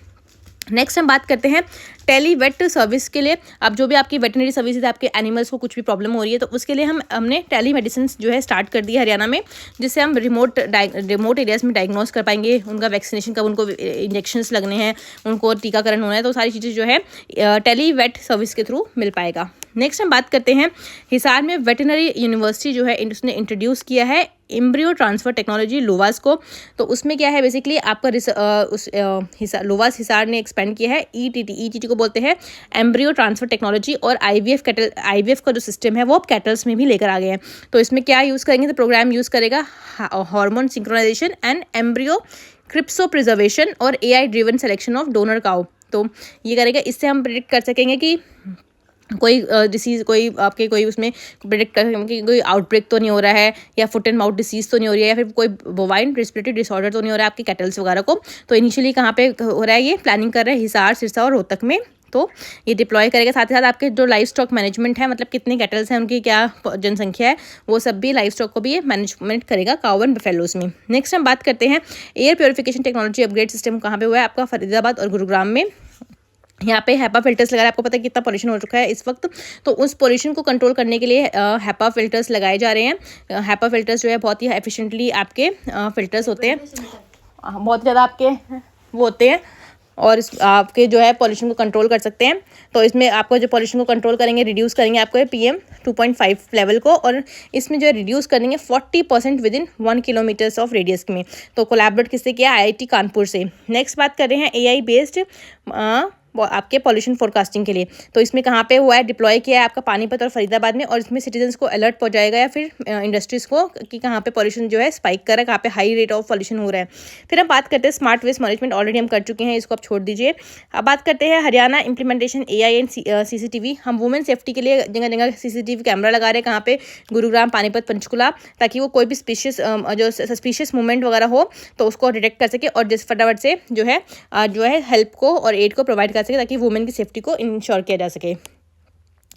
Speaker 1: नेक्स्ट हम बात करते हैं टेली वेट सर्विस के लिए। अब जो भी आपकी वेटनरी सर्विसेज है, आपके एनिमल्स को कुछ भी प्रॉब्लम हो रही है, तो उसके लिए हमने टेली मेडिसिन जो है स्टार्ट कर दी है हरियाणा में, जिससे हम रिमोट एरियाज़ में डायग्नोस कर पाएंगे उनका वैक्सीनेशन, कब उनको इंजेक्शंस लगने हैं, उनको टीकाकरण होना है, तो सारी चीज़ें जो है टेली वेट सर्विस के थ्रू मिल पाएगा। नेक्स्ट हम बात करते हैं हिसार में वेटनरी यूनिवर्सिटी जो है उसने इंट्रोड्यूस किया है एम्ब्रियो ट्रांसफ़र टेक्नोलॉजी लोवास को। तो उसमें क्या है, बेसिकली आपका लोवास हिसार ने एक्सपेंड किया है ईटीटी को बोलते हैं एम्ब्रियो ट्रांसफ़र टेक्नोलॉजी, और आईवीएफ का जो सिस्टम है वो अब कैटल्स में भी लेकर आ गए हैं। तो इसमें क्या यूज़ करेंगे, तो प्रोग्राम यूज़ करेगा hormone synchronisation and embryo cryopreservation और AI driven selection of donor cow. तो ये करेगा, इससे हम प्रिडिक्ट कर सकेंगे कि कोई डिसीज़, कोई उसमें प्रेडिक्ट कर कि कोई आउटब्रेक तो नहीं हो रहा है, या फुट एंड माउथ डिसीज़ तो नहीं हो रही है, या फिर कोई बोवाइन रेस्पिरेटरी डिसऑर्डर तो नहीं हो रहा है आपके कैटल्स वगैरह को। तो इनिशियली कहाँ पे हो रहा है, ये प्लानिंग कर रहे हैं हिसार, सिरसा और रोहतक में। तो ये डिप्लॉय करेगा। साथ ही साथ आपके जो लाइव स्टॉक मैनेजमेंट है, मतलब कितने कैटल्स हैं, उनकी क्या जनसंख्या है, वो सब भी लाइव स्टॉक को भी ये मैनेजमेंट करेगा काऊ एंड बफेलोज में। नेक्स्ट हम बात करते हैं air purification technology upgrade system कहाँ पे हुआ है, आपका फरीदाबाद और गुरुग्राम में। यहाँ पे हैपा फिल्टर्स लगा रहे हैं, आपको पता है कितना पॉल्यूशन हो चुका है इस वक्त, तो उस पॉल्यूशन को कंट्रोल करने के लिए हैपा फिल्टर्स लगाए जा रहे हैं। हैपा फिल्टर्स जो है बहुत ही एफिशिएंटली आपके फिल्टर्स होते हैं, बहुत ज़्यादा आपके वो होते हैं, और इस आपके जो है पॉल्यूशन को कंट्रोल कर सकते हैं। तो इसमें आपको जो पॉल्यूशन को कंट्रोल करेंगे, रिड्यूस करेंगे आपको PM 2.5 लेवल को, और इसमें जो है रिड्यूस करेंगे 40% with in 1 kilometres of radius में। तो कोलैबोरेट किससे किया, IIT कानपुर से। नेक्स्ट बात कर रहे हैं AI बेस्ड आपके पॉल्यूशन फोरकास्टिंग के लिए। तो इसमें कहाँ पे हुआ है, डिप्लॉय किया है आपका पानीपत और फरीदाबाद में, और इसमें सिटीजन्स को अलर्ट पहुंचाएगा या फिर इंडस्ट्रीज़ को कि कहाँ पे पॉल्यूशन जो है स्पाइक कर रहा है, कहाँ पे हाई रेट ऑफ पॉल्यूशन हो रहा है। फिर हम बात करते हैं स्मार्ट वेस्ट मैनेजमेंट, ऑलरेडी हम कर चुके हैं, इसको आप छोड़ दीजिए। अब बात करते हैं Haryana implementation AI and CCTV। हम वुमेन सेफ्टी के लिए जगह जगह CCTV कैमरा लगा रहे हैं, कहाँ पे, गुरुग्राम, पानीपत, पंचकुला, ताकि वो कोई भी जो सस्पिशियस मूवमेंट वगैरह हो तो उसको डिटेक्ट कर सके, और जिस फटाफट से जो है हेल्प को और एड को प्रोवाइड कर सके, ताकि वुमेन की सेफ्टी को इंश्योर किया जा सके।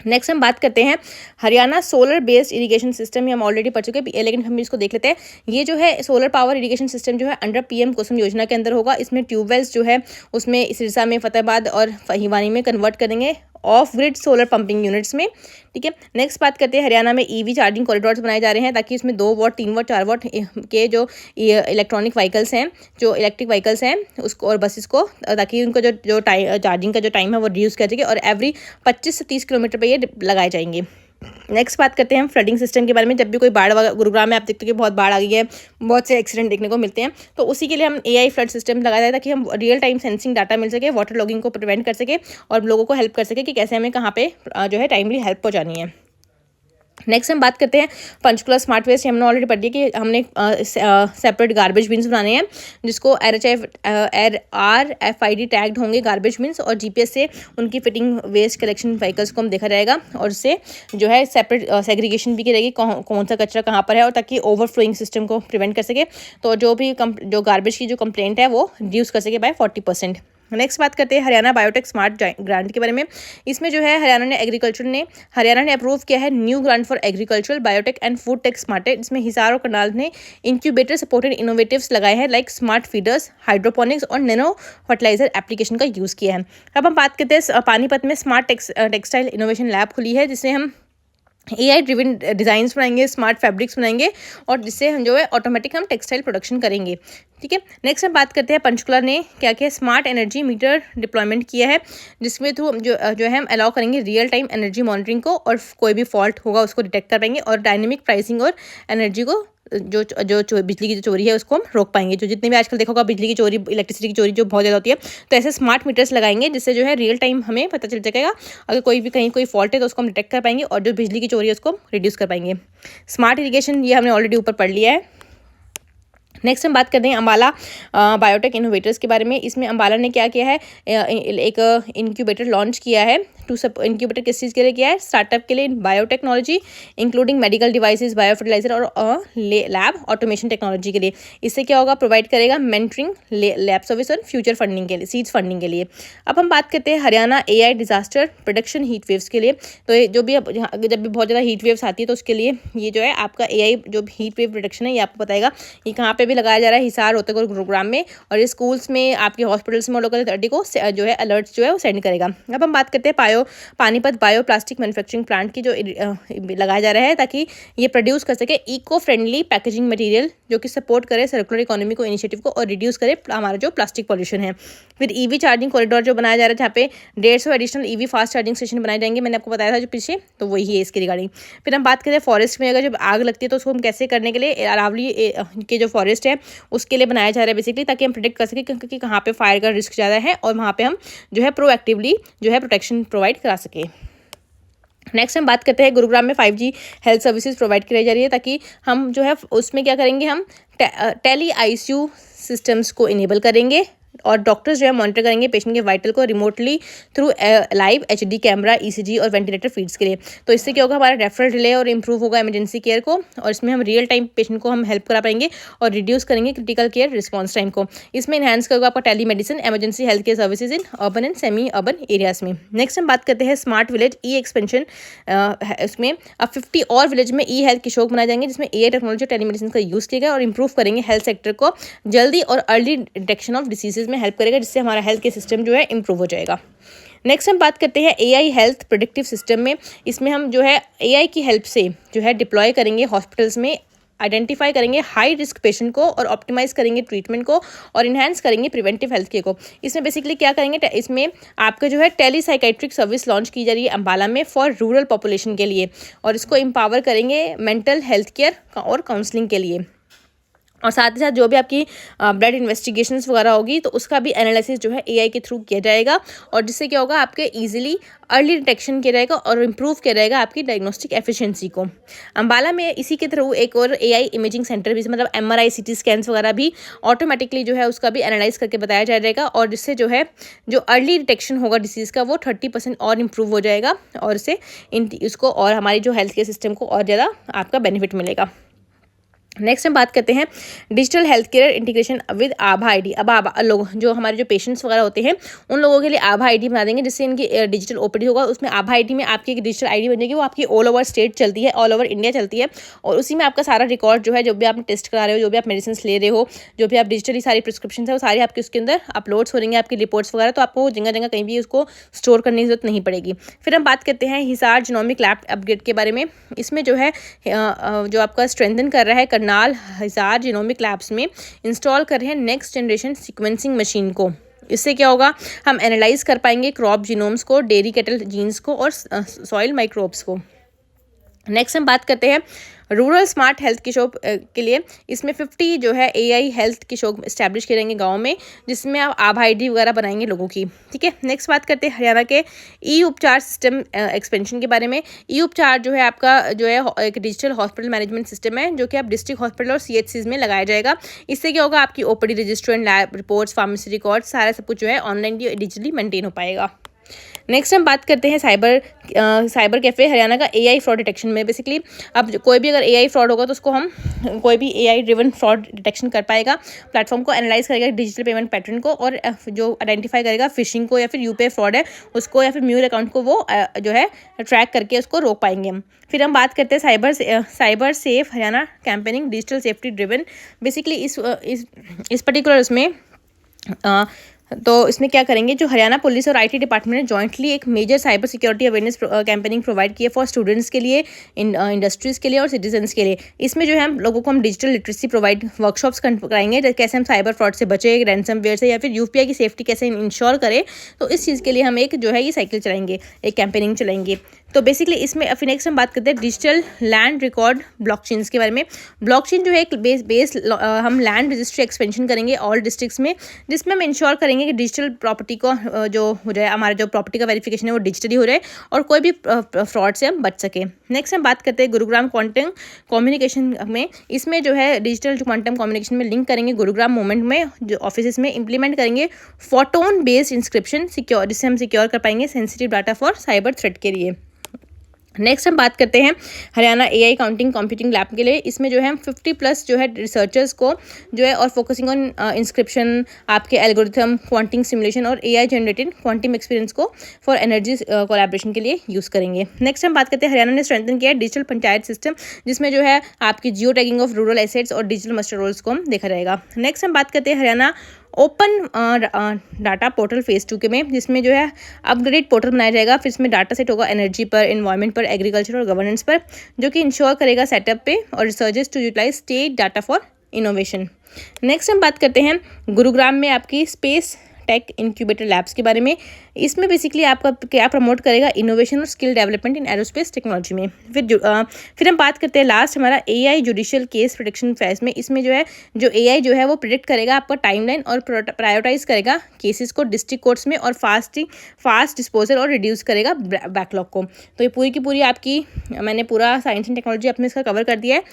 Speaker 1: नेक्स्ट हम बात करते हैं Haryana solar based irrigation system. ये हम ऑलरेडी पढ़ चुके हैं, लेकिन हम इसको देख लेते हैं। ये जो है सोलर पावर इरिगेशन सिस्टम जो है अंडर PM कुसुम योजना के अंदर होगा। इसमें ट्यूबवेल्स जो है उसमें सिरसा में, फतेहाबाद और हिवानी में कन्वर्ट करेंगे of grid solar pumping units में, ठीक है। नेक्स्ट बात करते हैं हरियाणा में EV चार्जिंग कॉरिडोर्स बनाए जा रहे हैं, ताकि इसमें 2 वॉट, 3 वॉट, 4 वॉट के जो इलेक्ट्रॉनिक व्हीकल्स हैं, जो इलेक्ट्रिक व्हीकल्स हैं उसको और बसेस को, ताकि उनको जो चार्जिंग का जो टाइम है वो रिड्यूस कर सके, और एवरी 25 से 30 किलोमीटर पर ये लगाए जाएंगे। नेक्स्ट बात करते हैं हम फ्लडिंग सिस्टम के बारे में। जब भी कोई बाढ़, गुरुग्राम में आप देखते हो कि बहुत बाढ़ आ गई है, बहुत से एक्सीडेंट देखने को मिलते हैं, तो उसी के लिए हम AI फ्लड सिस्टम लगाया जाए, ताकि हम रियल टाइम सेंसिंग डाटा मिल सके, वाटर लॉगिंग को प्रिवेंट कर सके, और लोगों को हेल्प कर सके कि कैसे हमें कहाँ पे जो है टाइमली हेल्प पहुँचानी है। नेक्स्ट हम बात करते हैं पंचकुला स्मार्ट वेस्ट। हमने ऑलरेडी पढ़ लिया कि हमने सेपरेट गार्बेज बिन्स बनाने हैं, जिसको RFID टैग्ड होंगे गार्बेज बिन्स, और GPS से उनकी फिटिंग वेस्ट कलेक्शन व्हीकल्स को हम देखा जाएगा, और उससे जो है सेपरेट सेग्रीगेशन भी की रहेगी, कौन सा कचरा कहाँ पर है, और ताकि ओवरफ्लोइंग सिस्टम को प्रिवेंट कर सके, तो जो गार्बेज की जो कंप्लेंट है वो रिड्यूस कर सके बाय 40%। नेक्स्ट बात करते हैं हरियाणा बायोटेक स्मार्ट ग्रांट के बारे में। इसमें जो है हरियाणा ने अप्रूव किया है new grant for agricultural biotech and food tech smart tech. इसमें हिसार और करनाल ने इंक्यूबेटर सपोर्टेड इनोवेटिव्स लगाए हैं, लाइक स्मार्ट फीडर्स, हाइड्रोपोनिक्स और नैनो फर्टिलाइजर एप्लीकेशन का यूज़ किया है। अब हम बात करते हैं पानीपत में स्मार्ट टेक्सटाइल इनोवेशन लैब खुली है, जिससे हम AI ड्रिवन डिज़ाइंस बनाएंगे, स्मार्ट फैब्रिक्स बनाएंगे, और जिससे हम जो है ऑटोमेटिक हम टेक्सटाइल प्रोडक्शन करेंगे, ठीक है। नेक्स्ट हम बात करते हैं पंचकुला ने क्या किया, स्मार्ट एनर्जी मीटर डिप्लॉयमेंट किया है, जिसमें थ्रू जो है हम अलाउ करेंगे रियल टाइम एनर्जी मॉनिटरिंग को, और कोई भी फॉल्ट होगा उसको डिटेक्ट कर पाएंगे, और डायनेमिक प्राइसिंग और एनर्जी को जो बिजली की जो चोरी है उसको हम रोक पाएंगे। जो जितने भी आजकल देखा होगा बिजली की चोरी, इलेक्ट्रिसिटी की चोरी जो बहुत ज़्यादा होती है, तो ऐसे स्मार्ट मीटर्स लगाएंगे, जिससे जो है रियल टाइम हमें पता चल सकेगा, अगर कहीं कोई फॉल्ट है तो उसको हम डिटेक्ट कर पाएंगे, और जो बिजली की चोरी है उसको रिड्यूस कर पाएंगे। स्मार्ट इरिगेशन ये हमने ऑलरेडी ऊपर पढ़ लिया है। नेक्स्ट हम बात करते हैं अम्बाला बायोटेक इनोवेटर्स के बारे में। इसमें अम्बाला ने क्या किया है, एक इनक्यूबेटर लॉन्च किया है टू इनक्यूबेटर किस चीज़ के लिए किया है, स्टार्टअप के लिए, biotechnology including medical devices, bio fertiliser और लैब ऑटोमेशन टेक्नोलॉजी के लिए। इससे क्या होगा, प्रोवाइड करेगा मेंटरिंग, लैब सर्विस और फ्यूचर फंडिंग के लिए, सीड्स फंडिंग के लिए। अब हम बात करते हैं Haryana AI disaster production heat waves के लिए। तो ये जो भी जब भी बहुत ज़्यादा हीट वेव्स आती है तो उसके लिए ये जो है आपका AI जो हीट वेव प्रोडक्शन है ये आपको बताएगा ये कहाँ पे भी लगाया जा रहा है, हिसार रोहतक गुरुग्राम में, और ये स्कूल्स में, आपके हॉस्पिटल्स में, लोकल अथॉरिटी को जो है अलर्ट्स जो है वो सेंड करेगा। अब हम बात करते हैं Panipat bio plastic manufacturing plant की, जो लगाया जा रहा है ताकि ये प्रोड्यूस कर सके इको फ्रेंडली पैकेजिंग मटेरियल जो कि सपोर्ट करे सर्कुलर इकोनॉमी को, इनिशिएटिव को, और रिड्यूस करे हमारा जो प्लास्टिक पॉल्यूशन है। फिर EV चार्जिंग कॉरिडोर जो बनाया जा रहा है जहाँ पे 150 additional EV fast charging station बनाए जाएंगे, मैंने आपको बताया था जो पीछे, तो वही है इसकी रिगार्डिंग। फिर हम बात करें फॉरेस्ट में अगर जब आग लगती है तो उसको हम कैसे करने के लिए, अरावली के जो फॉरेस्ट है उसके लिए बनाया जा रहा है बेसिकली, ताकि हम प्रोटेक्ट कर सकें क्योंकि कहाँ पे फायर का रिस्क ज़्यादा है और वहाँ पे हम जो है प्रोएक्टिवली जो है प्रोटेक्शन प्रोवाइड करा सके। नेक्स्ट हम बात करते हैं गुरुग्राम में 5G हेल्थ सर्विसेज प्रोवाइड कराई जा रही है, ताकि हम जो है उसमें क्या करेंगे, हम टेली ICU सिस्टम्स को इनेबल करेंगे और डॉक्टर्स जो है मॉनिटर करेंगे पेशेंट के वाइटल को remotely through live HD camera, ECG और वेंटिलेटर फीड्स के लिए। तो इससे क्या होगा, हमारा रेफरल डिले और इंप्रूव होगा इमरजेंसी केयर को, और इसमें हम रियल टाइम पेशेंट को हम हेल्प करा पाएंगे और रिड्यूस करेंगे क्रिटिकल केयर रिस्पॉन्स टाइम को। इसमें इन्हांस करेगा आपका telemedicine, emergency health care services in urban and semi urban areas में। नेक्स्ट हम बात करते हैं स्मार्ट विलेज एक्सपेंशन। इसमें अब 50 और विलेज में हेल्थ किशोक बनाए जाएंगे जिसमें AI टेक्नोलॉजी टेली मेडिसिन का यूज़ किया और इंप्रूव करेंगे हेल्थ सेक्टर को, जल्दी और अर्ली डिटेक्शन ऑफ डिसीजेज में हेल्प करेगा, जिससे हमारा हेल्थ के सिस्टम जो है इंप्रूव हो जाएगा। नेक्स्ट हम बात करते हैं AI हेल्थ प्रेडिक्टिव सिस्टम में। इसमें हम जो है AI की हेल्प से जो है डिप्लॉय करेंगे हॉस्पिटल्स में, आइडेंटिफाई करेंगे हाई रिस्क पेशेंट को और ऑप्टिमाइज करेंगे ट्रीटमेंट को और इन्हांस करेंगे प्रिवेंटिव हेल्थ केयर को। इसमें बेसिकली क्या करेंगे, इसमें आपका जो है टेली साइकेट्रिक सर्विस लॉन्च की जा रही है अंबाला में फॉर रूरल पॉपुलेशन के लिए, और इसको एम्पावर करेंगे मेंटल हेल्थ केयर और काउंसलिंग के लिए। और साथ ही साथ जो भी आपकी ब्लड इन्वेस्टिगेशंस वगैरह होगी तो उसका भी एनालिसिस जो है AI के थ्रू किया जाएगा, और जिससे क्या होगा, आपके इजीली अर्ली डिटेक्शन किया जाएगा और इम्प्रूव किया जाएगा आपकी डायग्नोस्टिक एफिशिएंसी को। अंबाला में इसी के थ्रू एक और AI इमेजिंग सेंटर भी, मतलब MRI CT स्कैन्स वगैरह भी ऑटोमेटिकली जो है उसका भी एनालाइज करके बताया जाएगा, और जिससे जो है जो अर्ली डिटेक्शन होगा डिसीज़ का वो 30% और इम्प्रूव हो जाएगा, और इससे इसको और हमारी जो हेल्थ केयर सिस्टम को और ज़्यादा आपका बेनिफिट मिलेगा। नेक्स्ट हम बात करते हैं digital health care integration with Abha ID। अब लोग जो हमारे जो पेशेंट्स वगैरह होते हैं उन लोगों के लिए आभा ID बना देंगे, जिससे इनकी डिजिटल OPD होगा। उसमें आभा ID में आपकी एक डिजिटल ID बन जाएगी, वो आपकी ऑल ओवर स्टेट चलती है, ऑल ओवर इंडिया चलती है, और उसी में आपका सारा रिकॉर्ड जो है, जो भी आप टेस्ट करा रहे हो, जो भी आप मेडिसिन ले रहे हो, जो भी आप डिजिटली सारी प्रिस्क्रिप्शन है वो सारी आपके उसके अंदर अपलोड्स हो रहेंगे, आपकी रिपोर्ट्स वगैरह, तो आपको जगह जगह कहीं भी उसको स्टोर करने की जरूरत नहीं पड़ेगी। फिर हम बात करते हैं हिसार जीनोमिक लैब अपग्रेड के बारे में। इसमें जो है जो आपका स्ट्रेंथन कर रहा है करनाल हिसार जीनोमिक लैब्स में इंस्टॉल कर रहे हैं नेक्स्ट जनरेशन सीक्वेंसिंग मशीन को। इससे क्या होगा, हम एनालाइज कर पाएंगे क्रॉप जीनोम्स को, डेयरी कैटल जीन्स को और सॉइल माइक्रोब्स को। नेक्स्ट हम बात करते हैं रूरल स्मार्ट हेल्थ किशोक के लिए। इसमें 50 जो है AI हेल्थ किशोक इस्टेब्लिश करेंगे गाँव में, जिसमें आप आभा ID वगैरह बनाएंगे लोगों की। ठीक है, नेक्स्ट बात करते हैं हरियाणा के उपचार सिस्टम एक्सपेंशन के बारे में। उपचार जो है आपका जो है एक डिजिटल हॉस्पिटल मैनेजमेंट सिस्टम है, जो कि आप डिस्ट्रिक्ट हॉस्पिटल और CHCs में लगाया जाएगा। इससे क्या होगा, आपकी OPD register, lab reports, pharmacy record, सारा सब कुछ जो है ऑनलाइन डिजिटली मेंटेन हो पाएगा। नेक्स्ट हम बात करते हैं साइबर कैफ़े हरियाणा का AI फ्रॉड डिटेक्शन में। बेसिकली अब कोई भी अगर AI फ्रॉड होगा तो उसको हम कोई भी AI ड्रिवन फ्रॉड डिटेक्शन कर पाएगा, प्लेटफॉर्म को एनालाइज करेगा डिजिटल पेमेंट पैटर्न को, और जो आइडेंटिफाई करेगा फिशिंग को या फिर UPI फ्रॉड है उसको या फिर म्यूर अकाउंट को वो जो है ट्रैक करके उसको रोक पाएंगे हम। फिर हम बात करते हैं cyber safe Haryana campaigning digital safety driven. Basically इस पर्टिकुलर उसमें तो इसमें क्या करेंगे, जो हरियाणा पुलिस और IT डिपार्टमेंट ने जॉइंटली एक major cyber security awareness campaigning provide की है फॉर स्टूडेंट्स के लिए, इंडस्ट्रीज़ के लिए और सिटीजन्स के लिए। इसमें जो है हम लोगों को हम डिजिटल लिटरेसी प्रोवाइड वर्कशॉप्स कराएंगे, कैसे हम साइबर फ्रॉड से बचे, रैंसमवेयर से, या फिर UPI की सेफ्टी कैसे इंश्योर करें। तो इस चीज़ के लिए हम एक जो है ये साइकिल चलाएंगे, एक कैंपेनिंग चलाएंगे। तो बेसिकली इसमें फिर नेक्स्ट हम बात करते हैं डिजिटल लैंड रिकॉर्ड ब्लॉकचेन्स के बारे में। ब्लॉकचेन जो है एक बेस हम लैंड रजिस्ट्री एक्सपेंशन करेंगे ऑल डिस्ट्रिक्ट्स में, जिसमें हम इंश्योर करेंगे कि डिजिटल प्रॉपर्टी को जो हो जाए, हमारा जो प्रॉपर्टी का वेरिफिकेशन है वो डिजिटली हो जाए और कोई भी फ्रॉड से हम बच सके। नेक्स्ट हम बात करते हैं गुरुग्राम क्वांटम कम्युनिकेशन में। इसमें जो है डिजिटल क्वांटम कम्युनिकेशन में लिंक करेंगे गुरुग्राम मोमेंट में जो ऑफिस में इंप्लीमेंट करेंगे फोटोन बेस्ड इंस्क्रिप्शन सिक्योर, जिससे हम सिक्योर कर पाएंगे sensitive data for cyber threat के लिए। नेक्स्ट हम बात करते हैं Haryana AI counting computing lab के लिए। इसमें जो है हम 50+ जो है रिसर्चर्स को जो है और फोकसिंग ऑन इंस्क्रिप्शन, आपके एल्गोरिथम, क्वांटिंग सिमुलेशन और एआई जनरेटेड क्वांटम एक्सपीरियंस को फॉर एनर्जी कोलैबोरेशन के लिए यूज़ करेंगे। नेक्स्ट हम बात करते हैं हरियाणा ने स्ट्रेंथन किया है डिजिटल पंचायत सिस्टम, जिसमें जो है आपकी geo tagging of rural assets और डिजिटल मस्टर रोल्स को हम देखा जाएगा। नेक्स्ट हम बात करते हैं Haryana open data portal phase 2 के में, जिसमें जो है अपग्रेडेड पोर्टल बनाया जाएगा। फिर इसमें डाटा सेट होगा एनर्जी पर, एनवायरनमेंट पर, एग्रीकल्चर और गवर्नेंस पर, जो कि इंश्योर करेगा सेटअप पे और researchers to utilise state data for innovation. Next हम बात करते हैं गुरुग्राम में आपकी स्पेस टेक इंक्यूबेटर लैब्स के बारे में। इसमें बेसिकली आपका क्या प्रमोट करेगा इनोवेशन और skill development in aerospace technology में। फिर हम बात करते हैं लास्ट हमारा AI judicial case protection phase में। इसमें जो है जो एआई जो है वो प्रिडिक्ट करेगा आपका टाइमलाइन और प्रायोरिटाइज करेगा केसेस को डिस्ट्रिक्ट कोर्ट्स में और फास्ट डिस्पोजल और रिड्यूस करेगा बैकलॉग को। तो ये पूरी की पूरी आपकी मैंने पूरा साइंस एंड टेक्नोलॉजी अपने इसका कवर कर दिया है।